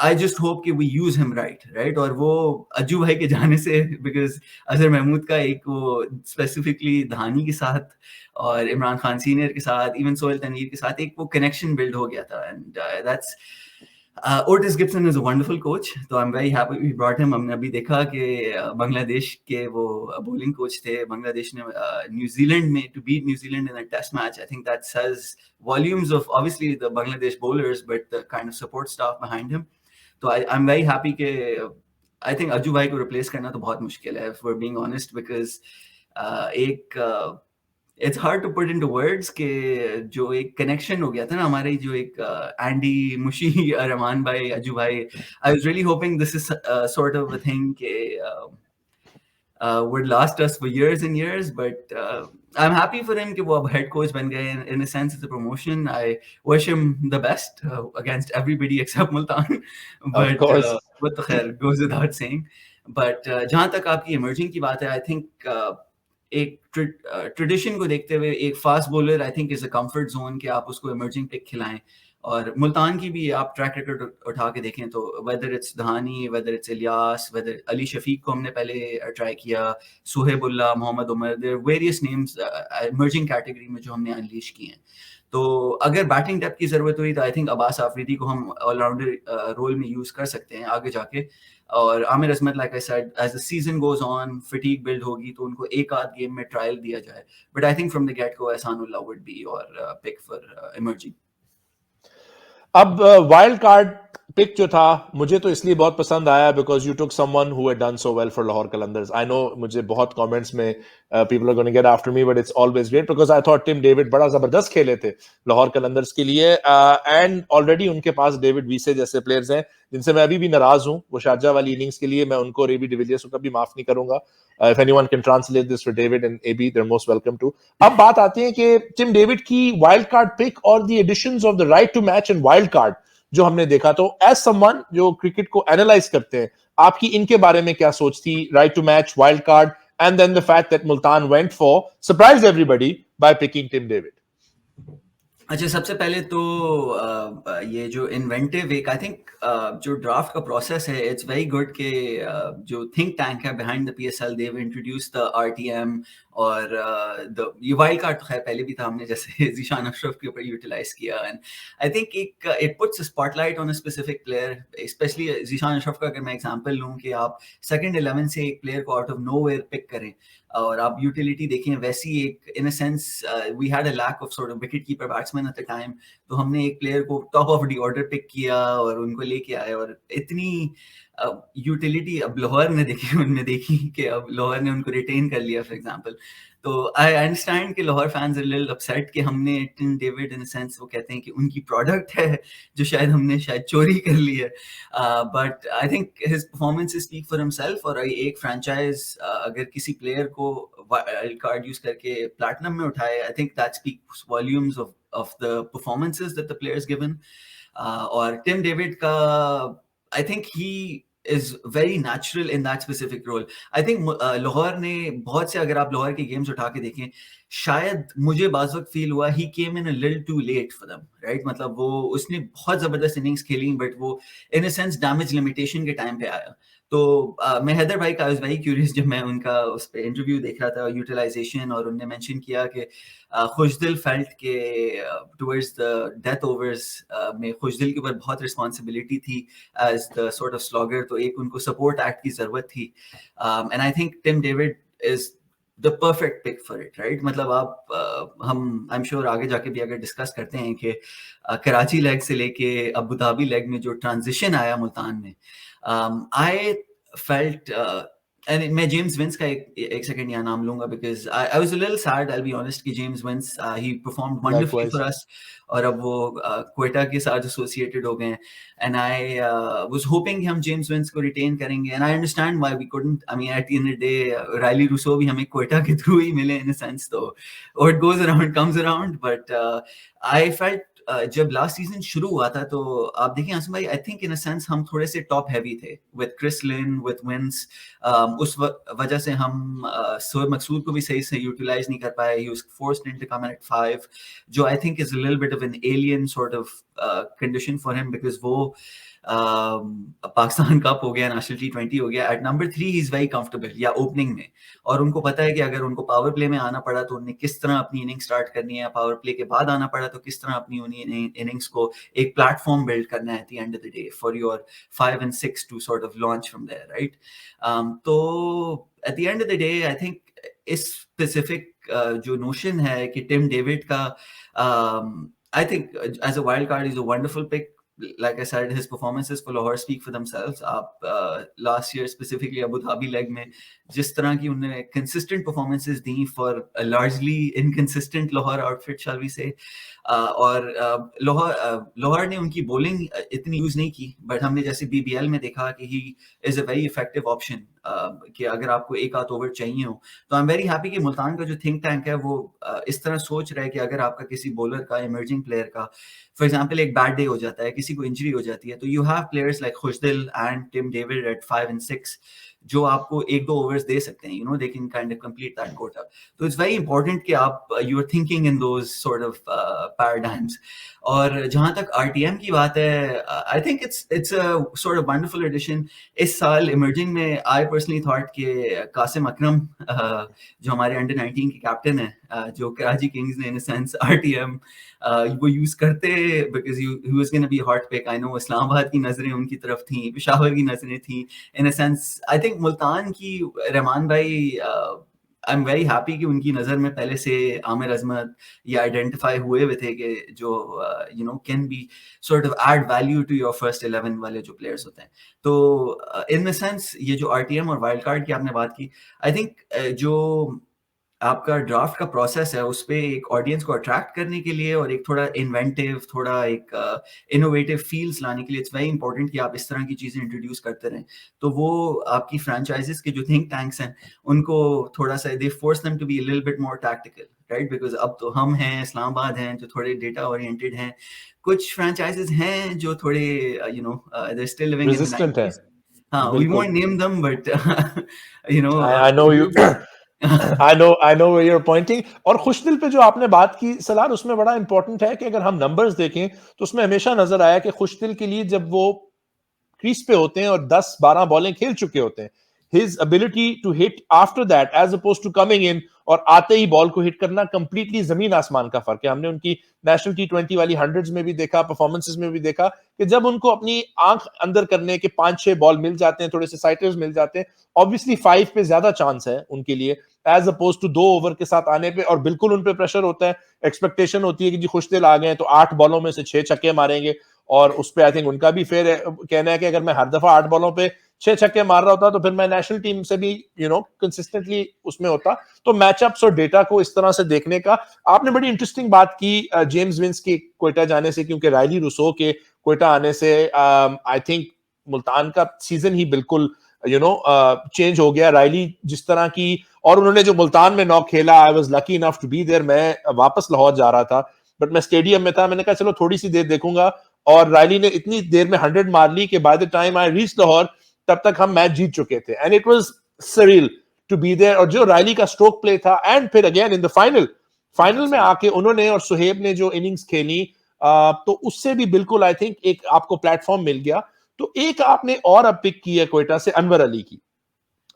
I just hope कि we use him right? और वो अज्जू भाई के जाने से because Azhar Mahmood का एक वो specifically धानी के साथ और इमरान खान सीनियर के साथ even सोहेल तनवीर के साथ एक वो connection build हो गया था and that's Otis Gibson is a wonderful coach, so I'm very happy we brought him. हमने अभी देखा कि बांग्लादेश के वो bowling coach थे, बांग्लादेश ने न्यूजीलैंड में to beat New Zealand in a test match. I think that says volumes of obviously the Bangladesh bowlers, but the kind of support staff behind him. So I'm very happy कि I think Ajju भाई को replace करना तो बहुत मुश्किल है, if we're being honest, because एक it's hard to put into words कि जो एक connection हो गया था ना हमारे जो एक एंडी मुशी रहमान भाई अज्जू भाई I was really hoping this is sort of a thing कि would last us for years and years, but I'm happy for him कि वो अब head coach बन गए. In a sense, it's a promotion. I wish him the best against everybody except Multan. But Of course. वो तो खैर goes without saying. But जहाँ तक आपकी emerging की बात है, I think एक ट्रेडिशन को देखते हुए एक fast bowler I think is a comfort zone कि आप उसको इमर्जिंग पिक खिलाएं. और मुल्तान की भी आप ट्रैक रिकॉर्ड उठा के देखें तो whether it's Dahani, whether it's Ilyas, whether Ali Shafique को हमने पहले ट्राई किया, Sohaibullah, Mohammad Umar, there various names emerging category में जो हमने अनलीश किए हैं. तो अगर बैटिंग डेप्थ की जरूरत हुई तो आई थिंक अब्बास आफरीदी को हम ऑलराउंडर रोल में यूज कर सकते हैं आगे जाके. और Aamir Azmat like I said as the season goes on fatigue build होगी तो उनको एक आध गेम में ट्रायल दिया जाए. But I think from the gate go Ehsanullah would be your pick for emerging. अब वाइल्ड कार्ड पिक जो था मुझे तो इसलिए बहुत पसंद आया because you took someone who had done so well for Lahore Qalandars. I know मुझे बहुत कमेंट्स में people are going to get after me but it's always great because I thought Tim David बड़ा जबरदस्त खेले थे लाहौर कलंदर्स के लिए एंड ऑलरेडी उनके पास डेविड वीसे जैसे प्लेयर्स हैं जिनसे मैं अभी भी नाराज हूं. वो शारजा वाली इनिंग्स के लिए मैं उनको और एबी डिविलियर्स को कभी माफ नहीं करूंगा. If anyone can translate this for David and AB, they're most welcome to. अब बात आती है कि टिम डेविड की वाइल्ड कार्ड पिक और the additions of the right to match and wild card जो हमने देखा. तो एज समवन जो क्रिकेट को एनालाइज करते हैं आपकी इनके बारे में क्या सोच थी? Right to match, wild card and then the fact that Multan went for surprise everybody by picking Tim David. अच्छा, सबसे पहले तो ये जो इन्वेंटिव एक आई थिंक जो ड्राफ्ट का प्रोसेस है इट्स वेरी गुड के जो थिंक टैंक है behind the PSL they have introduced the RTM और ये वाइल्ड कार्ड तो खैर पहले भी था, हमने जैसे जीशान अशरफ के ऊपर यूटिलाइज किया. एंड आई थिंक एक it puts a spotlight on a specific player, specially Zeeshan Ashraf का अगर मैं एग्जांपल लूं कि आप सेकंड 11 से एक प्लेयर को आउट ऑफ नोवेयर पिक करें और आप यूटिलिटी देखें वैसी एक in a sense we had a lack of sort of wicket keeper batsman at the time, तो हमने एक प्लेयर को top of the order pick किया और उनको लेके आए. और इतनी यूटिलिटी अब लाहौर ने देखी, उनने देखी कि अब लाहौर ने उनको रिटेन कर लिया फॉर एग्जांपल. तो आई अंडरस्टैंड कि Lahore fans are little upset कि हमने Tim David in a sense वो कहते हैं कि उनकी प्रोडक्ट है जो शायद हमने शायद चोरी कर ली है. But I think his performances speak for himself. और एक फ्रेंचाइज अगर किसी प्लेयर को वाइल्ड कार्ड यूज करके प्लैटिनम में उठाए, I think that speaks volumes of the performances that the players given. और टिम डेविड का I think he is very natural in that specific role. I think Lahore ने बहुत से, अगर आप लाहौर के गेम्स उठा के देखें, शायद मुझे बाज़ वक्त फील हुआ he came in a little too late for them, right? मतलब वो उसने बहुत ज़बरदस्त इनिंग्स खेली बट वो in a sense damage limitation के टाइम पे आया. तो मैं हैदर भाई का आई वाज वेरी क्यूरियस जब मैं उनका उस पे इंटरव्यू देख रहा था यूटिलाइजेशन, और उन्होंने मेंशन किया कि खुशदिल फेल्ट के टुवर्ड्स द डेथ ओवर्स में खुशदिल के ऊपर बहुत रिस्पांसिबिलिटी थी as the sort of slogger, तो एक उनको सपोर्ट एक्ट की जरूरत थी. And I think Tim David is the perfect pick for it, right? मतलब आप हम आई एम श्योर आगे जाके भी अगर डिस्कस करते हैं कि कराची लेग से लेके अबू धाबी लेग में जो ट्रांजिशन आया मुल्तान में, I felt And मैं जेम्स विंस का एक सेकंड यहाँ नाम लूंगा because I was a little sad, I'll be honest, कि James Vince he performed wonderfully Likewise. for us और अब वो क्वेटा के साथ एसोसिएटेड हो गए हैं and I was hoping कि हम जेम्स विंस को रिटेन करेंगे and I understand why we couldn't. I mean at the end of the day Rilee Rossouw भी हमें क्वेटा के थ्रू ही मिले in a sense, तो what goes around comes around. But I felt जब last season शुरू हुआ था तो आप देखिए आसिम भाई, I think in a sense हम थोड़े से टॉप हैवी थे with Chris Lynn, with Vince. उस वजह से हम शोएब मकसूद को भी सही से यूटिलाइज नहीं कर पाए. He was forced into come in at 5, जो I think is a little bit of an alien sort of condition for him because वो पाकिस्तान कप हो गया, नेशनल T20 हो गया. At number 3 he is very comfortable या opening में, और उनको पता है कि अगर उनको पावर प्ले में आना पड़ा तो उन्हें किस तरह अपनी इनिंग स्टार्ट करनी है, पावर प्ले के बाद आना पड़ा तो किस तरह अपनी इनिंग्स को एक प्लेटफॉर्म बिल्ड करना है at the end of the day for your 5 and 6 to sort of launch from there, right. तो at the end of the day I think इस स्पेसिफिक जो नोशन है कि टिम डेविड का, I think as a wild card is a wonderful pick. Like I said, his performances for Lahore speak for themselves. आप last year specifically Abu Dhabi leg में जिस तरह की उन्होंने consistent performances the for a largely inconsistent Lahore outfit, shall we say. और लाहौर ने उनकी bowling इतनी यूज नहीं की, but हमने जैसे BBL में देखा कि he is a very effective option. कि अगर आपको एक आध ओवर चाहिए हो तो आई एम वेरी हैप्पी कि मुल्तान का जो थिंक टैंक है वो इस तरह सोच रहा है कि अगर आपका किसी बॉलर का, इमर्जिंग प्लेयर का, फॉर एग्जांपल एक बैड डे हो जाता है, किसी को इंजरी हो जाती है, तो you have players like Khushdil and Tim David at 5 and 6 जो आपको एक दो ओवर्स दे सकते हैं, you know, they can kind of complete that quota. तो इट्स वेरी इंपॉर्टेंट कि आप you are thinking in those sort of paradigms. और जहां तक आरटीएम की बात है, I think it's a sort of wonderful addition. इस साल इमर्जिंग में आई पर्सनली थॉट कि कासिम अकरम जो हमारे अंडर 19 के कैप्टन है, जो कराची किंग्स ने इन अ सेंस आरटीएम वो यूज करते because he was gonna be hot pick. I know Islamabad की नजरें उनकी तरफ थी, पेशावर की नजरें थी. In a sense I think Multan की रहमान भाई, आई एम वेरी हैप्पी कि उनकी नज़र में पहले से आमिर अजमत ये आइडेंटिफाई हुए हुए थे कि जो you know can be sort of add value to your first 11 वाले जो प्लेयर्स होते हैं. तो इन द सेंस ये जो आरटीएम और वाइल्ड कार्ड की आपने बात की, आई थिंक जो आपका ड्राफ्ट का प्रोसेस है उस पे एक ऑडियंस को अट्रैक्ट करने के लिए और एक थोड़ा इन्वेंटिव, थोड़ा एक इनोवेटिव फील्स लाने के लिए इट्स वेरी इंपॉर्टेंट कि आप इस तरह की चीज़ें इंट्रोड्यूस करते रहें. तो वो आपकी फ्रेंचाइजेस के जो थिंक टैंक्स हैं उनको थोड़ा सा दे force them to be a little bit more tactical, right. Because अब तो हम हैं, इस्लामाबाद हैं, जो थोड़े डेटा ओरिएंटेड हैं. कुछ फ्रेंचाइजेस हैं जो थोड़े you know they still living in the Resistant है. 90s. हाँ, वी बिल्कुल. Won't name them but you know I know you. I know where you're pointing. और खुशदिल पे जो आपने बात की सलार, उसमें बड़ा इंपॉर्टेंट है कि अगर हम नंबर्स देखें तो उसमें हमेशा नजर आया कि खुशदिल के लिए जब वो क्रीज पे होते हैं और 10-12 बॉलें खेल चुके होते हैं, his ability to hit after that as opposed to coming in और आते ही बॉल को हिट करना, कंप्लीटली जमीन आसमान का फर्क है. हमने उनकी नेशनल T20 वाली हंड्रेड्स में भी देखा, परफॉर्मेंसेस में भी देखा कि जब उनको अपनी आंख अंदर करने के 5-6 बॉल मिल जाते हैं, थोड़े से साइटर्स मिल जाते हैं, ऑब्वियसली 5 पे ज्यादा चांस है उनके लिए एज अपोज टू 2 ओवर के साथ आने पे. और बिल्कुल उन पे प्रेशर होता है, एक्सपेक्टेशन होती है कि जी खुशदिल आ गए तो 8 बॉलों में से 6 छक्के मारेंगे. और उस पे आई थिंक उनका भी फेयर कहना है कि अगर मैं हर दफा 8 बॉलों पे 6 छक्के मार रहा होता तो फिर मैं नेशनल टीम से भी यू नो कंसिस्टेंटली उसमें होता. तो मैचअप्स और डेटा को इस तरह से देखने का, आपने बड़ी इंटरेस्टिंग बात की जेम्स विंस के क्वेटा जाने से, क्योंकि रायली रूसो के क्वेटा आने से आई थिंक मुल्तान का सीजन ही बिल्कुल यू नो चेंज हो गया. रायली जिस तरह की, और उन्होंने जो मुल्तान में नॉक खेला, I was lucky enough to be there. मैं वापस लाहौर जा रहा था बट मैं स्टेडियम में था, मैंने कहा चलो थोड़ी सी देर देखूंगा, और रायली ने इतनी देर में 100 मार ली कि by the time I reach Lahore तब तक हम मैच जीत चुके थे. And it was surreal to be there. और जो रायली का स्ट्रोक प्ले था, एंड फिर अगेन इन द फाइनल में आके उन्होंने और सुहेब ने जो इनिंग्स खेली, तो उससे भी बिल्कुल आई थिंक एक आपको प्लेटफॉर्म मिल गया. तो एक आपने और अब पिक की है क्वेटा से, अनवर अली की.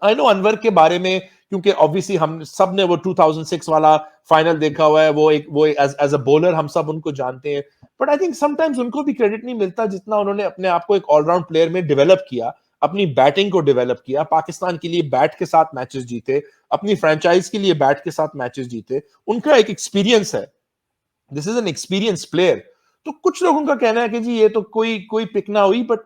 आई नो अनवर के बारे में, क्योंकि ऑब्वियसली हम सब ने वो 2006 वाला फाइनल देखा हुआ है, वो एज अ बॉलर हम सब उनको जानते हैं. बट आई थिंक समटाइम्स उनको भी क्रेडिट नहीं मिलता जितना उन्होंने अपने आप को एक ऑलराउंड प्लेयर में डेवलप किया, अपनी बैटिंग को डेवलप किया, पाकिस्तान के लिए बैट के साथ मैचेस जीते, अपनी फ्रेंचाइज के लिए बैट के साथ मैचेस जीते. उनका एक एक्सपीरियंस है, this is an experience player. तो कुछ लोगों का कहना है कि जी ये तो कोई पिक ना हुई, बट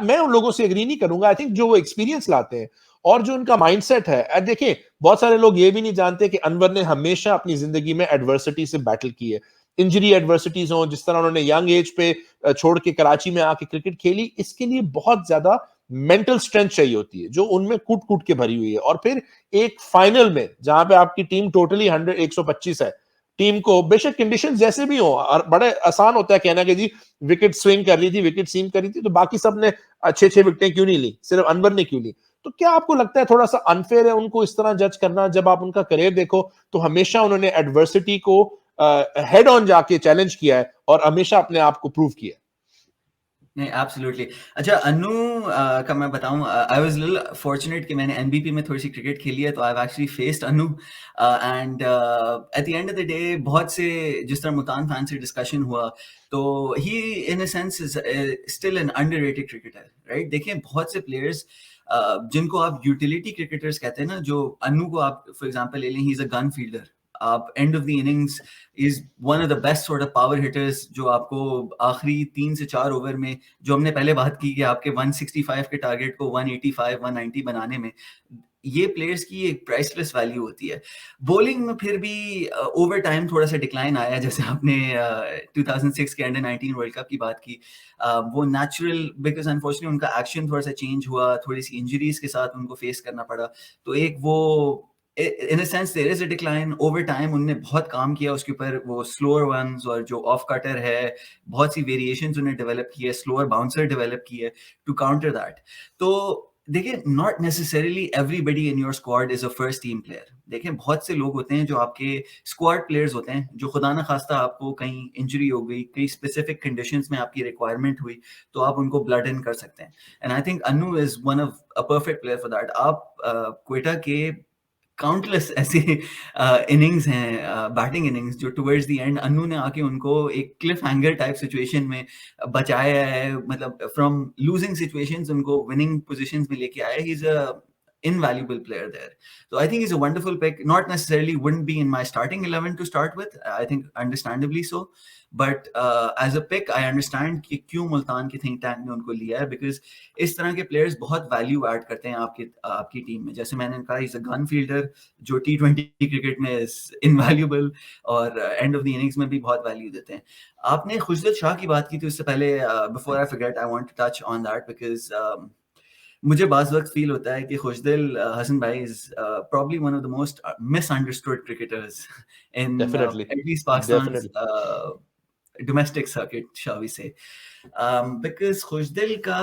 मैं उन लोगों से एग्री नहीं करूंगा. आई थिंक जो वो एक्सपीरियंस लाते हैं और जो उनका माइंडसेट है। देखिए बहुत सारे लोग ये भी नहीं जानते कि अनवर ने हमेशा अपनी जिंदगी में एडवर्सिटी से बैटल की है, इंजरी एडवर्सिटीज हो, जिस तरह उन्होंने यंग एज पे छोड़ के कराची में आके क्रिकेट खेली, इसके लिए बहुत ज्यादा मेंटल स्ट्रेंथ चाहिए होती है जो उनमें कूट कूट के भरी हुई है। और फिर एक फाइनल में जहां पे आपकी टीम टोटली 125 है, टीम को बेशक कंडीशंस जैसे भी हो, और बड़े आसान होता है कहना कि जी विकेट स्विंग कर रही थी, विकेट सीम कर रही थी, तो बाकी सब ने 6-6 विकेटें क्यों नहीं ली, सिर्फ अनवर ने क्यों ली? तो क्या आपको लगता है थोड़ा सा अनफेयर है उनको इस तरह जज करना? जब आप उनका करियर देखो तो हमेशा उन्होंने एडवर्सिटी को हेड ऑन जाके चैलेंज किया है और हमेशा अपने आप को प्रूव किया है। नहीं, एब्सोल्युटली। अच्छा, अनु का मैं बताऊं, आई वाज लिटिल फॉर्चुनेट कि मैंने एनबीपी में थोड़ी सी क्रिकेट खेली है, तो I have actually faced Anu, and eight the end of the day बहुत से, जिस तरह मुल्तान फैन से डिस्कशन हुआ, तो he in a sense is still an underrated cricketer, right? देखिए बहुत से प्लेयर्स जिनको आप यूटिलिटी क्रिकेटर्स कहते हैं ना, जो अनु को आप फॉर एग्जांपल ले लें, he is a gun fielder, आप end of the innings is one of the best sort of power hitters, जो आपको आखिरी 3 से 4 ओवर में, जो हमने पहले बात की कि आपके 165 के टारगेट को 185 190 बनाने में, ये प्लेयर्स की एक प्राइसलेस वैल्यू होती है। बॉलिंग में फिर भी ओवर टाइम थोड़ा सा डिक्लाइन आया, जैसे आपने 2006 के अंडर 19 वर्ल्ड कप की बात की, वो नेचुरल, बिकॉज अनफॉर्चुनेटली उनका एक्शन थोड़ा सा चेंज हुआ, थोड़ी सी इंजरीज के साथ उनको फेस करना पड़ा, तो एक वो in a sense there is a decline over time. उन्होंने बहुत काम किया उसके ऊपर, वो स्लोअर वंस और जो ऑफ कटर है, बहुत सी वेरिएशंस उन्हें डेवलप की है, स्लोअर बाउंसर डेवलप की है टू काउंटर दैट। तो देखिए, not necessarily everybody in your squad is a first team player. देखिए बहुत से लोग होते हैं जो आपके स्क्वाड प्लेयर्स होते हैं, जो खुदा ना खास्ता आपको कहीं इंजरी हो गई, कई स्पेसिफिक कंडीशंस में आपकी रिक्वायरमेंट हुई, तो आप उनको ब्लड इन कर सकते हैं। And I think Anu is one of a perfect player for that. आप क्वेटा के काउंटलेस ऐसे इनिंग्स हैं, बैटिंग इनिंग्स, जो टुवर्ड्स द एंड अनु ने आके उनको एक क्लिफ हैंगर टाइप सिचुएशन में बचाया है, मतलब फ्रॉम लूजिंग सिचुएशंस उनको विनिंग पोजीशंस में लेके आया। ही is a invaluable player there. So I think he's a wonderful pick. Not necessarily wouldn't be in my starting 11 to start with. I think understandably so. But as a pick, I understand कि क्यों मुल्तान की think tank ने उनको लिया है, because इस तरह के प्लेयर्स बहुत वैल्यू ऐड करते हैं आपकी टीम में। जैसे मैंने कहा, इज अ गन फील्डर, जो T20 क्रिकेट में इज इनवैल्यूएबल, और एंड ऑफ द इनिंग्स में भी बहुत वैल्यू देते हैं। आपने खुशदिल शाह की बात की थी, उससे पहले before I forget, I want to touch on that, because मुझे बाज़ वक़्त फ़ील होता है कि खुशदिल हसन भाई is probably one of the most misunderstood cricketers in definitely, at least Pakistan's definitely. Domestic circuit, shall we say. Because Khushdil का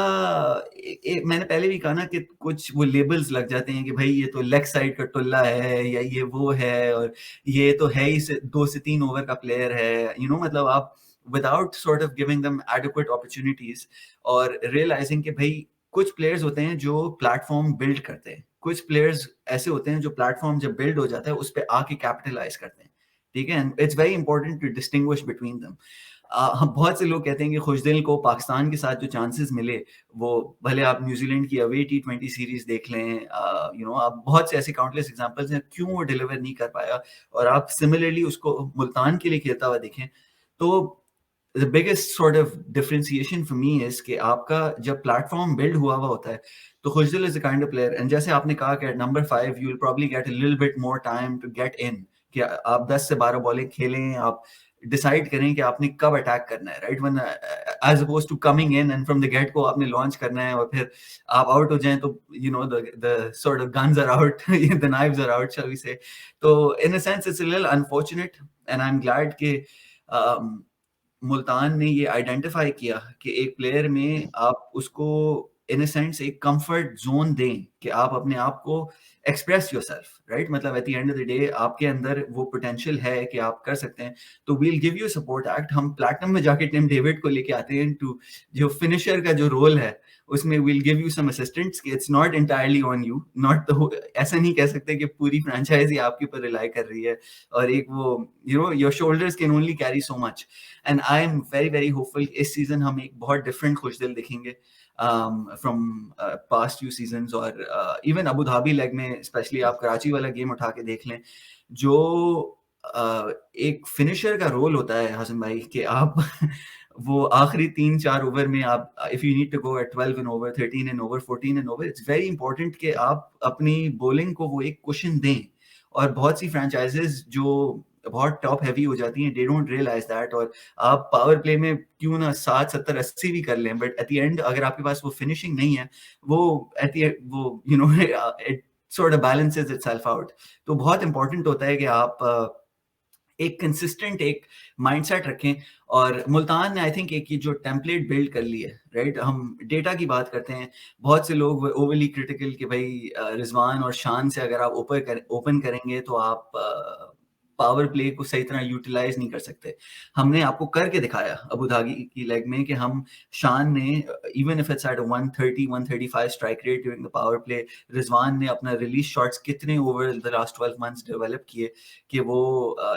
मैंने पहले भी कहा ना कि कुछ वो लेबल्स लग जाते हैं कि भाई ये तो लेग साइड का टुल्ला है, या ये वो है, और ये तो है ही 2 से 3 ओवर का प्लेयर है, मतलब आप without sort of giving them adequate opportunities, और रियलाइजिंग कि भाई कुछ प्लेयर्स होते हैं जो प्लेटफॉर्म बिल्ड करते हैं, कुछ प्लेयर्स ऐसे होते हैं जो प्लेटफॉर्म जब बिल्ड हो जाता है उस पे आके कैपिटलाइज करते हैं, ठीक है? And it's very important to distinguish between them. हम बहुत से लोग कहते हैं कि खुशदिल को पाकिस्तान के साथ जो चांसेस मिले, वो भले आप न्यूजीलैंड की अवे T20 सीरीज देख लें, आप बहुत से ऐसे काउंटलेस एग्जांपल्स हैं क्यों वो डिलीवर नहीं कर पाया, और आप सिमिलरली उसको मुल्तान के लिए खेलता हुआ देखें, तो the biggest sort of differentiation for me is कि आपका जब प्लेटफॉर्म बिल्ड हुआ होता है, तो Khushdil is the kind of player, and जैसे आपने कहा कि number 5 you will probably get a little bit more time to get in, कि आप 10 से 12 बॉलें खेलें, आप डिसाइड करें कि आपने कब अटैक करना है, right? One as oppose to coming in and from the gate को आपने लॉन्च करना है, और फिर आप आउट हो जाएं तो the sort of guns are out, the knives are out, shall we say. तो in a sense it's a little unfortunate, and I am glad कि मुल्तान ने ये आइडेंटिफाई किया कि एक प्लेयर में आप उसको इन अ सेंस एक कंफर्ट जोन दें कि आप अपने आप को एक्सप्रेस योरसेल्फ, राइट? मतलब eight the end of the day आपके अंदर वो पोटेंशियल है कि आप कर सकते हैं, तो we'll give you support act. हम प्लैटिनम में जाके टिम डेविड को लेके आते हैं टू जो फिनिशर का जो रोल है, उसमें we'll give you some assistants, कि it's not entirely on you, not ऐसा नहीं कह सकते कि पूरी फ्रेंचाइजी आपके ऊपर रिलाई कर रही है, और एक वो your shoulders can only carry so much. And I am very very hopeful इस सीजन हम एक बहुत डिफरेंट खुशदिल दिखेंगे फ्रॉम पास्ट फ्यू सीजन्स, और इवन अबू धाबी लेग में स्पेशली आप कराची वाला गेम उठा के देख लें, जो एक फिनिशर का रोल होता है हसन भाई, कि आप वो आखिरी 3-4 ओवर में आप if you need to go at 12 an over, 13 an over, 14 an over, it's very important कि आप अपनी बॉलिंग को वो एक कुशन दें। और बहुत सी फ्रेंचाइजेस जो बहुत टॉप हैवी हो जाती हैं, दे डोंट रियलाइज दैट, और आप पावर प्ले में क्यों ना 60, 70, 80 भी कर लें, बट एट द एंड अगर आपके पास वो फिनिशिंग नहीं है, वो एट द वो you no it sort of balances itself out. तो बहुत इंपॉर्टेंट होता है कि आप एक कंसिस्टेंट एक माइंडसेट रखें। और मुल्तान ने आई थिंक एक ये जो टेम्पलेट बिल्ड कर ली है, राइट, हम डेटा की बात करते हैं, बहुत से लोग ओवरली क्रिटिकल कि भाई रिजवान और शान से अगर आप ओपन करेंगे तो आप पावर प्ले को सही तरह यूटिलाइज नहीं कर सकते। हमने आपको करके दिखाया अबू धाबी की लेग में कि हम शान ने even if it's at 130 135 strike rate during the power play, Rizwan ने अपना रिलीज शॉट्स कितने over the last 12 months develop किए कि वो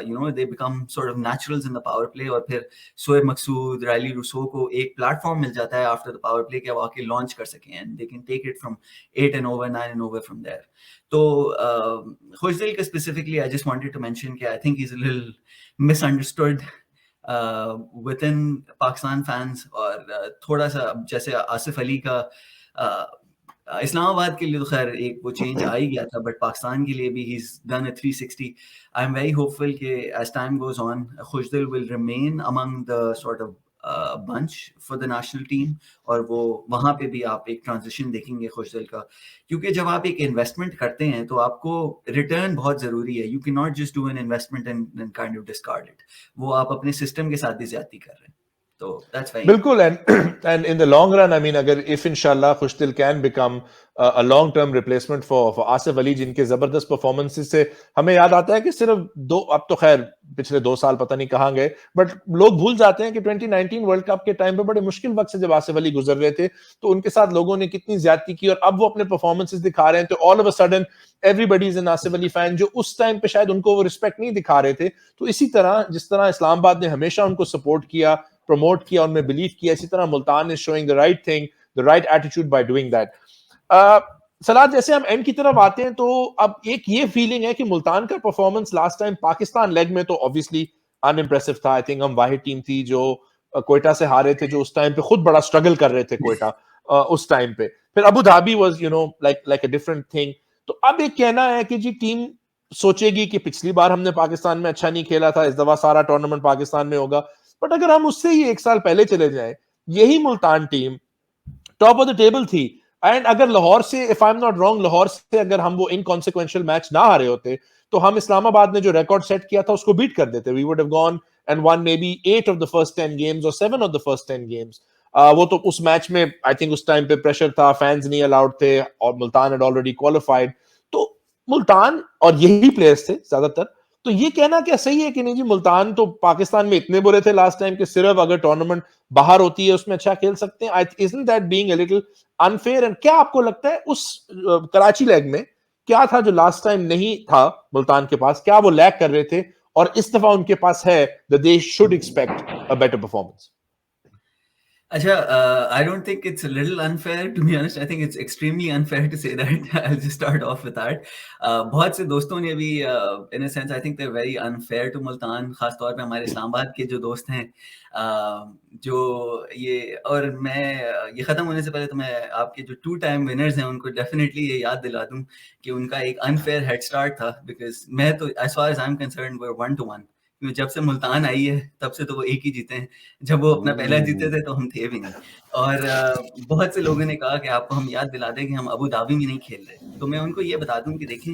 you know they become sort of naturals in the power play. और फिर शोएब मकसूद, रायली रूसो को एक प्लेटफॉर्म मिल जाता है आफ्टर द पावर प्ले कि वो आके लॉन्च कर सकें and they can take it from 8 an over, 9 an over from there. तो खुशदिल का specifically I just wanted to mention कि I think he is a little misunderstood within Pakistan fans. और थोड़ा सा जैसे आसिफ अली का इस्लामाबाद के लिए तो खैर एक वो चेंज आ ही गया था, बट पाकिस्तान के लिए भी he is done a 360। I am very hopeful कि as time goes on Khushdil will remain among the sort of bunch for the national team, और वो वहाँ पे भी आप एक ट्रांजिशन देखेंगे खुशदिल का। क्योंकि जब आप एक इन्वेस्टमेंट करते हैं तो आपको रिटर्न बहुत ज़रूरी है। You can not just do an investment and kind of discard it. वो आप अपने सिस्टम के साथ भी ज्यादती कर रहे हैं, तो दैट्स वेरी बिल्कुल। And in the long run, I mean, अगर इफ इंशाल्लाह Khushdil can become a long term replacement for Asif Ali, जिनके जबरदस्त परफॉर्मेंसेस से हमें याद आता है कि सिर्फ दो, अब तो खैर पिछले 2 साल पता नहीं कहां गए, बट लोग भूल जाते हैं कि 2019 वर्ल्ड कप के टाइम पे बड़े मुश्किल वक्त से जब आसिफ अली गुजर रहे थे तो उनके साथ लोगों ने कितनी ज्यादती की, और अब वो अपने परफॉर्मेंसेस दिखा रहे हैं तो all of a sudden everybody is an Asif Ali fan, जो उस टाइम पे शायद उनको वो रिस्पेक्ट नहीं दिखा रहे थे। तो इसी तरह जिस तरह इस्लामाबाद ने हमेशा उनको सपोर्ट किया, प्रमोट किया, उनमें बिलीव किया, इसी तरह Multan is showing the right thing, the right attitude by doing that. सलाद, जैसे हम एंड की तरफ आते हैं तो अब एक ये फीलिंग है कि मुल्तान का performance last time Pakistan leg में तो ऑब्वियसली अनइम्प्रेसिव था। आई थिंक हम वाहिद टीम थी जो कोयटा से हारे थे, जो उस टाइम पे खुद बड़ा स्ट्रगल कर रहे थे कोयटा उस टाइम पे। फिर Abu Dhabi was you know like a different thing. तो अब एक कहना है कि जी टीम सोचेगी कि पिछली बार हमने पाकिस्तान में अच्छा नहीं खेला था, इस दफा सारा टूर्नामेंट पाकिस्तान में होगा। बट अगर हम उससे ही 1 साल पहले चले जाएं, यही Multan team top of the table थी, एंड अगर लाहौर से, if I am not wrong, Lahore से अगर हम वो इनकॉन्सिक्वेंशियल मैच ना हारे होते तो हम इस्लामाबाद ने जो रिकॉर्ड सेट किया था उसको बीट कर देते। We would have gone and won maybe 8 of the first 10 games और 7 ऑफ द फर्स्ट 10 गेम्स। वो तो उस मैच में आई थिंक उस टाइम पे प्रेशर था, फैंस नहीं अलाउड थे, और मुल्तान हैड ऑलरेडी क्वालिफाइड। तो मुल्तान और यही प्लेयर्स थे ज्यादातर। तो ये कहना क्या सही है कि नहीं जी मुल्तान तो पाकिस्तान में इतने बुरे थे लास्ट टाइम कि सिर्फ अगर टूर्नामेंट बाहर होती है उसमें अच्छा खेल सकते हैं? Isn't that being a little unfair? And क्या आपको लगता है उस कराची लेग में क्या था जो लास्ट टाइम नहीं था मुल्तान के पास? क्या वो लैक कर रहे थे और इस दफा उनके पास है, that they should expect a better performance? अच्छा, I don't think it's a little unfair, to be honest. I think it's extremely unfair to say that. I'll just start off with that. बहुत से दोस्तों ने भी in a sense, I think they're very unfair to Multan, खास तौर पे हमारे इस्लामाबाद के जो दोस्त हैं, जो ये, और मैं ये ख़त्म होने से पहले तो मैं आपके जो 2 टाइम विनर्स हैं उनको डेफिनेटली ये याद दिला दूँ कि उनका एक अनफेयर हेड स्टार्ट था, बिकॉज़ मैं तो as far as I am concerned we are 1-1, क्योंकि जब से मुल्तान आई है तब से तो वो एक ही जीते हैं। जब वो अपना पहला जीते थे तो हम थे भी नहीं। और बहुत से लोगों ने कहा कि आपको हम याद दिला दें कि हम अबू धाबी में नहीं खेल रहे। तो मैं उनको ये बता दूं कि देखें,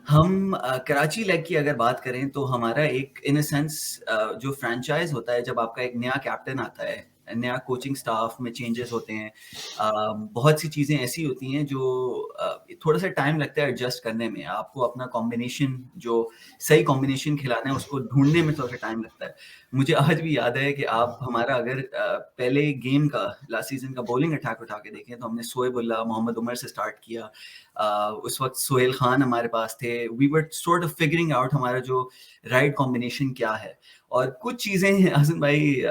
हम कराची लेग की अगर बात करें तो हमारा एक इन अ सेंस जो फ्रेंचाइज होता है, जब आपका एक नया कैप्टन आता है, नया कोचिंग स्टाफ में चेंजेस होते हैं, बहुत सी चीज़ें ऐसी होती हैं जो थोड़ा सा टाइम लगता है एडजस्ट करने में। आपको अपना कॉम्बिनेशन, जो सही कॉम्बिनेशन खिलाना है, उसको ढूंढने में थोड़ा सा टाइम लगता है। मुझे आज भी याद है कि आप हमारा अगर पहले गेम का लास्ट सीजन का बॉलिंग अटैक उठा के देखें तो हमने शोएब उल्लाह, मोहम्मद उमर से स्टार्ट किया, उस वक्त सोहेल खान हमारे पास थे. We were sort of figuring out हमारा जो राइट कॉम्बिनेशन क्या है. और कुछ चीज़ें हसन भाई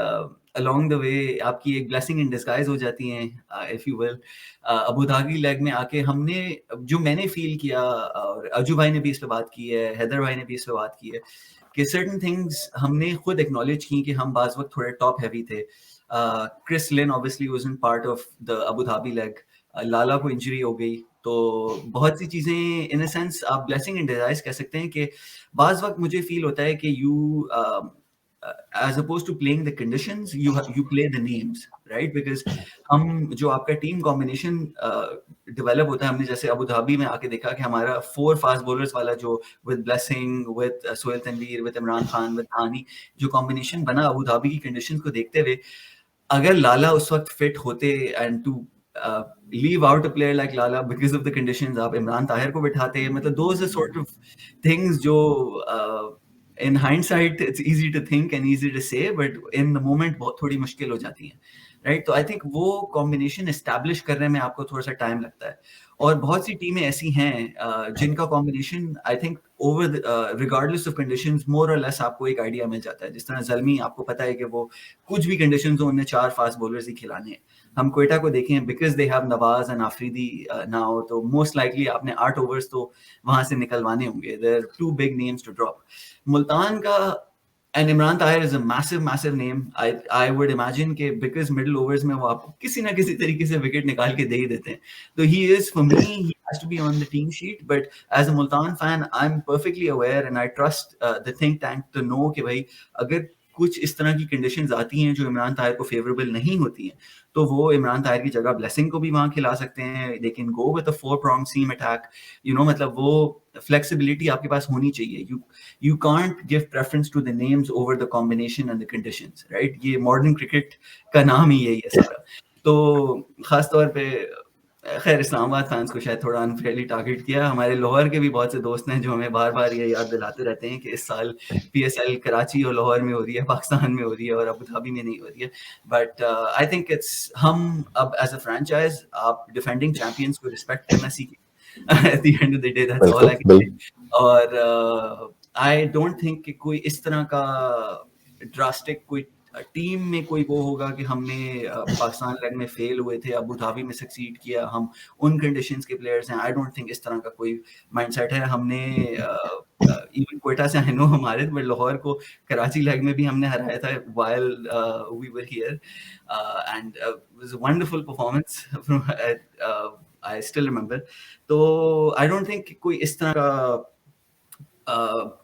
along the way आपकी एक blessing in disguise हो जाती हैं, if you will. Abu Dhabi leg में आके हमने जो मैंने फील किया, और अजू भाई ने भी इस पे बात की है, हैदर भाई ने भी इस पे बात की है, कि certain things हमने खुद acknowledge की कि हम बाज़ वक्त थोड़े top heavy थे. Chris Lynn obviously wasn't part of the Abu Dhabi leg. लाला को इंजरी हो गई, तो बहुत सी चीज़ें इन अ सेंस आप ब्लेसिंग इन डिस्गाइज कह सकते हैं कि बाज़ वक्त मुझे फील होता है कि you as opposed to playing the conditions, you play the names, right? Because हम जो आपका टीम कॉम्बिनेशन डेवलप होता है, हमने जैसे अबू धाबी में आके देखा कि हमारा 4 फास्ट बॉलर्स वाला जो with Blessing, with Sohail Tanvir, with Imran Khan, with Dahani जो कॉम्बिनेशन बना अबू धाबी की कंडीशंस को देखते हुए, अगर लाला उस वक्त फिट होते and to leave out a player like Lala because of the conditions, आप इमरान ताहिर को बिठाते हैं, मतलब those are sort of things जो in hindsight it's easy to think and easy to say, but in the moment बहुत थोड़ी मुश्किल हो जाती है, right? तो I think वो combination establish करने में आपको थोड़ा सा टाइम लगता है. और बहुत सी टीमें ऐसी हैं जिनका combination I think over the, regardless of conditions more or less आपको एक आइडिया मिल जाता है. जिस तरह ज़ल्मी, आपको पता है कि वो कुछ भी conditions हो, उन्हें 4 फास्ट बॉलर्स ही खिलाने हैं. हम क्वेटा को देखें, because they have Nawaz and Afridi now, तो मोस्ट लाइकली आपने 8 ओवर्स तो वहां से निकलवाने होंगे. There are 2 big names to drop. Multan का and Imran Tahir is a massive name. I would imagine कि बिकॉज मिडिल ओवर्स में वो आपको किसी ना किसी तरीके से विकेट निकाल के दे ही देते हैं. तो he is for me, he has to be on the team sheet. But as a Multan fan I am perfectly aware and I trust the think tank to know कि भाई अगर कुछ इस तरह की कंडीशंस आती हैं जो इमरान ताहिर को फेवरेबल नहीं होती हैं, तो वो इमरान ताहिर की जगह ब्लेसिंग को भी वहां खिला सकते हैं. They can go with a 4-prong seam attack, you know, मतलब वो फ्लेक्सिबिलिटी आपके पास होनी चाहिए. You can't give preference to the names over the combination and the conditions, right? ये मॉडर्न क्रिकेट का नाम ही यही है सारा. तो खास तौर पे खैर इस्लामाबाद फैंस को शायद थोड़ा अनफेयरली टारगेट किया. हमारे लाहौर के भी बहुत से दोस्त हैं जो हमें बार बार ये याद दिलाते रहते हैं कि इस साल PSL कराची और लाहौर में हो रही है, पाकिस्तान में हो रही है, और अबू धाबी में नहीं हो रही है. बट आई थिंक इट्स, हम अब एज अ फ्रेंचाइज आप डिफेंडिंग चैंपियंस को रिस्पेक्ट करना सीखें. Eight the end of the day that's all I can say. और आई डोंट थिंक कि कोई इस तरह का ड्रास्टिक कोई टीम में कोई वो होगा कि हमने पाकिस्तान लेग में फेल हुए थे, अबू धाबी में सक्सीड किया, हम उन कंडीशंस के प्लेयर्स हैं. आई डोंट थिंक इस तरह का कोई माइंडसेट है. हमने इवन क्वेटा से आई नो हमारे, बट लाहौर को कराची लेग में भी हमने हराया था while we were here, and it was a wonderful performance. I still remember. तो आई डोंट थिंक कोई इस तरह का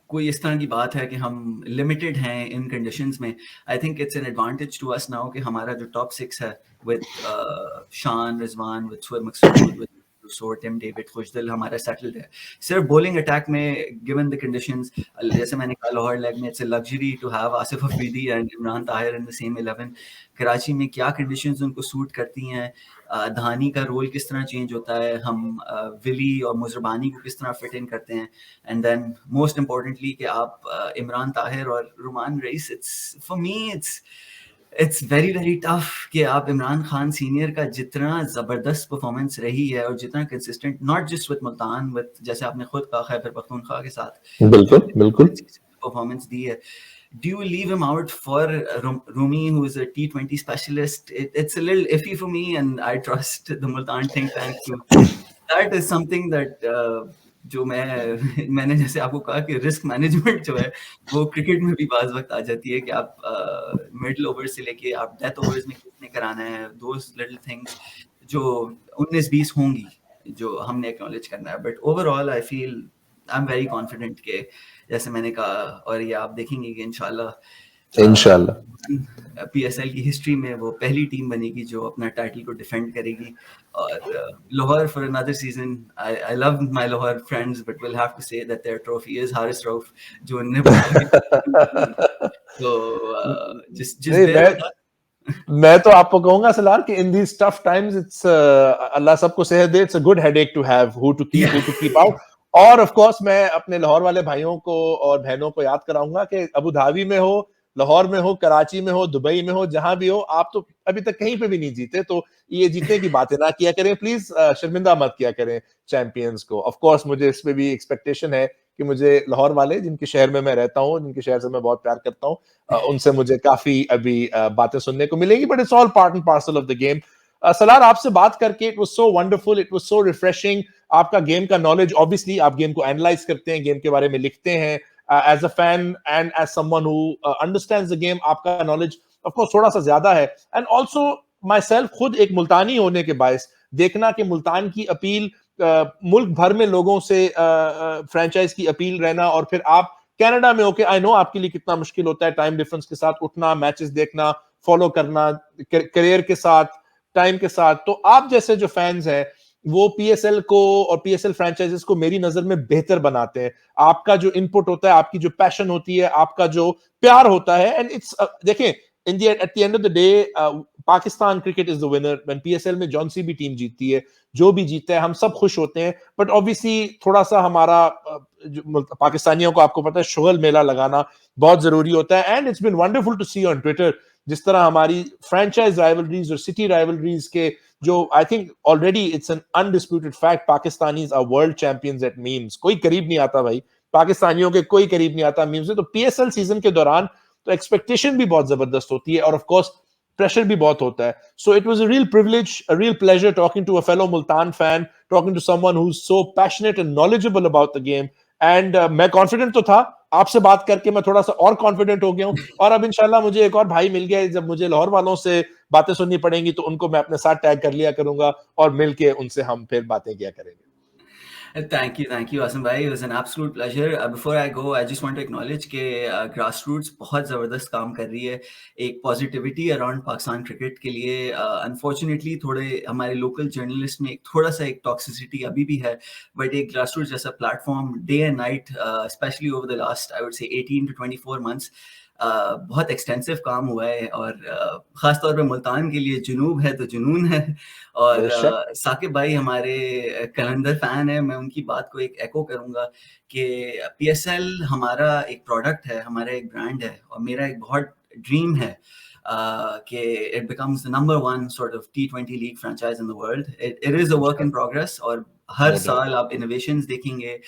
कोई इस तरह की बात है कि हम लिमिटेड हैं इन कंडीशंस में. I think it's an advantage to us now कि हमारा जो टॉप 6 है with Shan, Rizwan, with Sohail Maqsood, with so Tim David, Khushdil, हमारा सेटल्ड है. सिर्फ बॉलिंग अटैक में गिवन द कंडीशंस, जैसे मैंने कहा लाहौर लेग में it's a luxury to have Asif Afridi and Imran Tahir in the same 11. Karachi में क्या कंडीशंस उनको सूट करती हैं, धानी का रोल किस तरह चेंज होता है, हम विली और मुजरबानी को किस तरह फिट इन करते हैं, एंड देन मोस्ट इम्पोर्टेंटली कि आप इमरान ताहिर और Rumman Raees, it's for me it's very very tough कि आप इमरान खान सीनियर का जितना ज़बरदस्त परफॉर्मेंस रही है और जितना consistent, not just with Multan, with जैसे आपने खुद कहा खैबर पख्तूनख्वा के साथ बिल्कुल परफॉर्मेंस दी है, do you leave him out for Rumi, who is a T20 specialist? It's a little iffy for me, and I trust the Multan think tank too. That is something that जो मैंने जैसे आपको कहा कि risk management जो है वो cricket में भी बाज़ वक्त आ जाती है कि आप मिडिल ओवर से लेके आप डेथ ओवर्स में कितने कराना है, those little things जो 19-20 होंगी जो हमने एक्नॉलेज करना है. But overall I feel I am very confident के जैसे मैंने कहा, और ये आप देखेंगे कि इंशाल्लाह PSL की हिस्ट्री में वो पहली टीम बनेगी जो अपना टाइटल को डिफेंड करेगी. और Lahore for another season, I love my Lahore friends, but will have to say that their trophy is Haris Rauf जो उन्होंने तो जिस मैं तो आपको कहूंगा सलार कि in these tough times it's Allah सबको सेहत दे, it's a good headache to have, who to keep out. और ऑफ कोर्स मैं अपने लाहौर वाले भाइयों को और बहनों को याद कराऊंगा कि अबू धाबी में हो लाहौर में हो, कराची में हो, दुबई में हो, जहां भी हो, आप तो अभी तक कहीं पे भी नहीं जीते, तो ये जीतने की बातें ना किया करें प्लीज, शर्मिंदा मत किया करें चैंपियंस को। ऑफ कोर्स मुझे इसमें भी एक्सपेक्टेशन है कि मुझे लाहौर वाले, जिनके शहर में मैं रहता हूँ, जिनके शहर से मैं बहुत प्यार करता हूँ, उनसे मुझे काफी अभी बातें सुनने को मिलेंगी, but it's all part and parcel of the game. Salar, आपसे बात करके it was so wonderful, it was so refreshing. आपका गेम का नॉलेज, ऑब्वियसली आप गेम को एनालाइज करते हैं, गेम के बारे में लिखते हैं, as a fan and as someone who understands the game, आपका नॉलेज ऑफ कोर्स थोड़ा सा ज्यादा है। एंड ऑल्सो माई सेल्फ, खुद एक मुल्तानी होने के बायस देखना कि मुल्तान की अपील मुल्क भर में लोगों से फ्रेंचाइज की अपील रहना, और फिर आप कनाडा में होके, आई नो आपके लिए कितना मुश्किल होता है टाइम डिफरेंस के साथ उठना, मैचेस देखना, फॉलो करना, करियर के साथ, टाइम के साथ। तो आप जैसे जो फैंस हैं वो पीएसएल को और पीएसएल फ्रेंचाइजेस को मेरी नजर में बेहतर बनाते हैं। आपका जो इनपुट होता है, आपकी जो पैशन होती है, आपका जो प्यार होता है, एंड इट्स देखें, in the eight the end of the day Pakistan cricket is the winner. When PSL में जौन सी भी टीम जीतती है, जो भी जीतता है, हम सब खुश होते हैं। बट ऑब्वियसली थोड़ा सा हमारा पाकिस्तानियों को, आपको पता है, शुगल मेला लगाना बहुत जरूरी होता है। And it's been wonderful to see on Twitter जिस तरह हमारी फ्रेंचाइज राइवलरीज और सिटी राइवलरीज के जो, I think already it's an undisputed fact, Pakistanis are world champions at memes. कोई करीब नहीं आता भाई, पाकिस्तानियों के कोई करीब नहीं आता मीम्स से। तो पीएसएल सीजन के दौरान तो एक्सपेक्टेशन भी बहुत जबरदस्त होती है, और ऑफ कोर्स प्रेशर भी बहुत होता है। So it was a real privilege, a real pleasure talking to a fellow Multan fan, talking to someone who is so passionate and knowledgeable about the game. And मैं कॉन्फिडेंट तो था, आपसे बात करके मैं थोड़ा सा और कॉन्फिडेंट हो गया हूं, और अब इंशाल्लाह मुझे एक और भाई मिल गया है, जब मुझे लाहौर वालों से बातें सुननी पड़ेंगी तो उनको मैं अपने साथ टैग कर लिया करूंगा, और मिलके उनसे हम फिर बातें किया करेंगे। Thank you, Asim bhai. It was an absolute pleasure. Before I go, I just want to acknowledge कि grassroots बहुत ज़बरदस्त काम कर रही है, एक positivity around पाकिस्तान क्रिकेट के लिए। Unfortunately थोड़े हमारे local journalist में थोड़ा सा एक toxicity अभी भी है, but एक grassroots जैसा platform day and night, especially over the last, I would say 18 to 24 months, बहुत एक्सटेंसिव काम हुआ है, और ख़ास तौर पे मुल्तान के लिए जुनूब है तो जुनून है। और साकिब भाई हमारे कलंदर फैन है, मैं उनकी बात को एक एको करूंगा कि पीएसएल हमारा एक प्रोडक्ट है, हमारा एक ब्रांड है, और मेरा एक बहुत ड्रीम है कि it becomes the number one sort of T20 league franchise in the world. It is a work in progress, और हर साल आप innovations देखेंगे,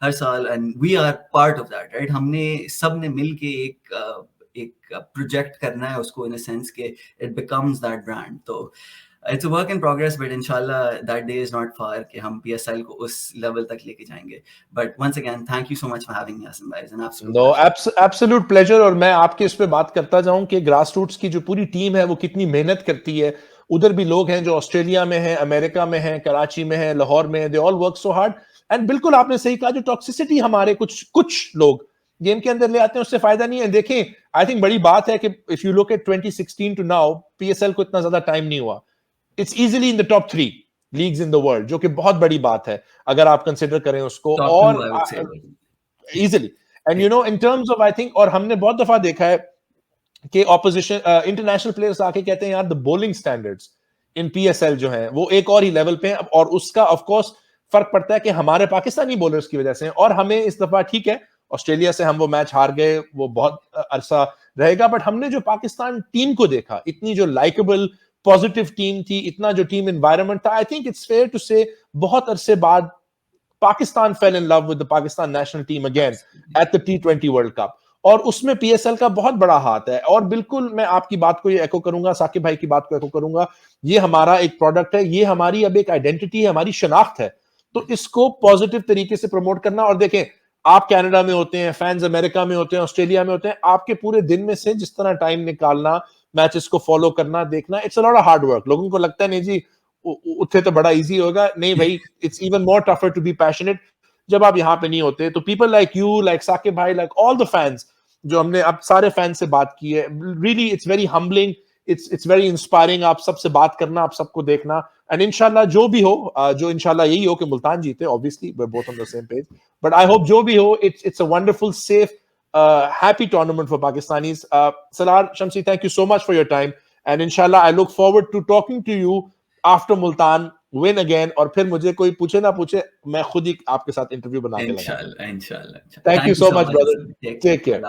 हर साल, and we are part of that, right? हमने सब ने मिल के एक प्रोजेक्ट करना है उसको, in a sense कि it becomes that brand. तो it's a work in progress, but inshallah that day is not far कि हम PSL को उस level तक लेके जाएंगे. But once again, thank you so much for having me, Asim bhai. It's an absolute pleasure. और मैं आपके इस पे बात करता जाऊं कि ग्रास रूट्स की जो पूरी टीम है वो कितनी मेहनत करती है। उधर भी लोग हैं जो ऑस्ट्रेलिया में हैं, अमेरिका में हैं, कराची में हैं, लाहौर में हैं, they all work so hard. And बिल्कुल आपने सही कहा, जो टॉक्सिसिटी हमारे कुछ लोग गेम के अंदर ले आते हैं, उससे फायदा नहीं है। देखें, आई थिंक बड़ी बात है कि if you look at 2016 to now, PSL को इतना ज्यादा टाइम नहीं हुआ। It's easily in the top 3 leagues in the world, जो कि बहुत बड़ी बात है अगर आप कंसिडर करें उसको, और easily. And you know, in terms of, I think, और हमने बहुत दफा देखा है कि ऑपोजिशन इंटरनेशनल प्लेयर्स आके कहते हैं, यार the bowling standards in PSL जो है वो एक और ही लेवल पे हैं, और उसका ऑफ कोर्स फर्क पड़ता है कि हमारे पाकिस्तानी बॉलर्स की वजह से। और हमें इस दफा, ठीक है, ऑस्ट्रेलिया से हम वो मैच हार गए, वो बहुत अरसा रहेगा, बट हमने जो पाकिस्तान टीम को देखा, इतनी जो लाइकेबल पॉजिटिव टीम थी, इतना जो टीम एनवायरनमेंट था, I think it's fair to say बहुत अरसे बाद Pakistan fell in love with the Pakistan national team again at the T20 world cup, और उसमें पीएसएल का बहुत बड़ा हाथ है। और बिल्कुल मैं आपकी बात को ये एको करूंगा, साकिब भाई की बात को एको करूंगा, ये हमारा एक प्रोडक्ट है, ये हमारी अब एक आइडेंटिटी है, हमारी शनाख्त है। तो इसको पॉजिटिव तरीके से प्रमोट करना। और देखें, आप कनाडा में होते हैं, फैंस अमेरिका में होते हैं, ऑस्ट्रेलिया में होते हैं, आपके पूरे दिन में से जिस तरह टाइम निकालना, मैचेस को फॉलो करना, देखना, it's a lot of hard work. लोगों को लगता है नहीं जी उठे तो बड़ा इजी होगा, नहीं भाई, it's even more tougher to be passionate जब आप यहाँ पे नहीं होते। तो people like you, like Saqib भाई, लाइक ऑल द फैंस जो हमने अब सारे फैंस से बात की है, really it's very humbling, it's very inspiring आप सबसे बात करना, आप सबको देखना। एंड इंशाल्लाह जो भी हो, जो इंशाल्लाह यही हो कि मुल्तान जीते, obviously we are both on the same page, but I hope जो भी हो, it's a wonderful, safe, happy tournament for Pakistanis. Salar, Shamsi, thank you so much for your time, and inshallah I look forward to talking to you after Multan win again, और फिर मुझे कोई पूछे ना पूछे, मैं खुद ही आपके साथ इंटरव्यू बना के लगा। इंशाल्लाह। Thank you so much, brother. Take care.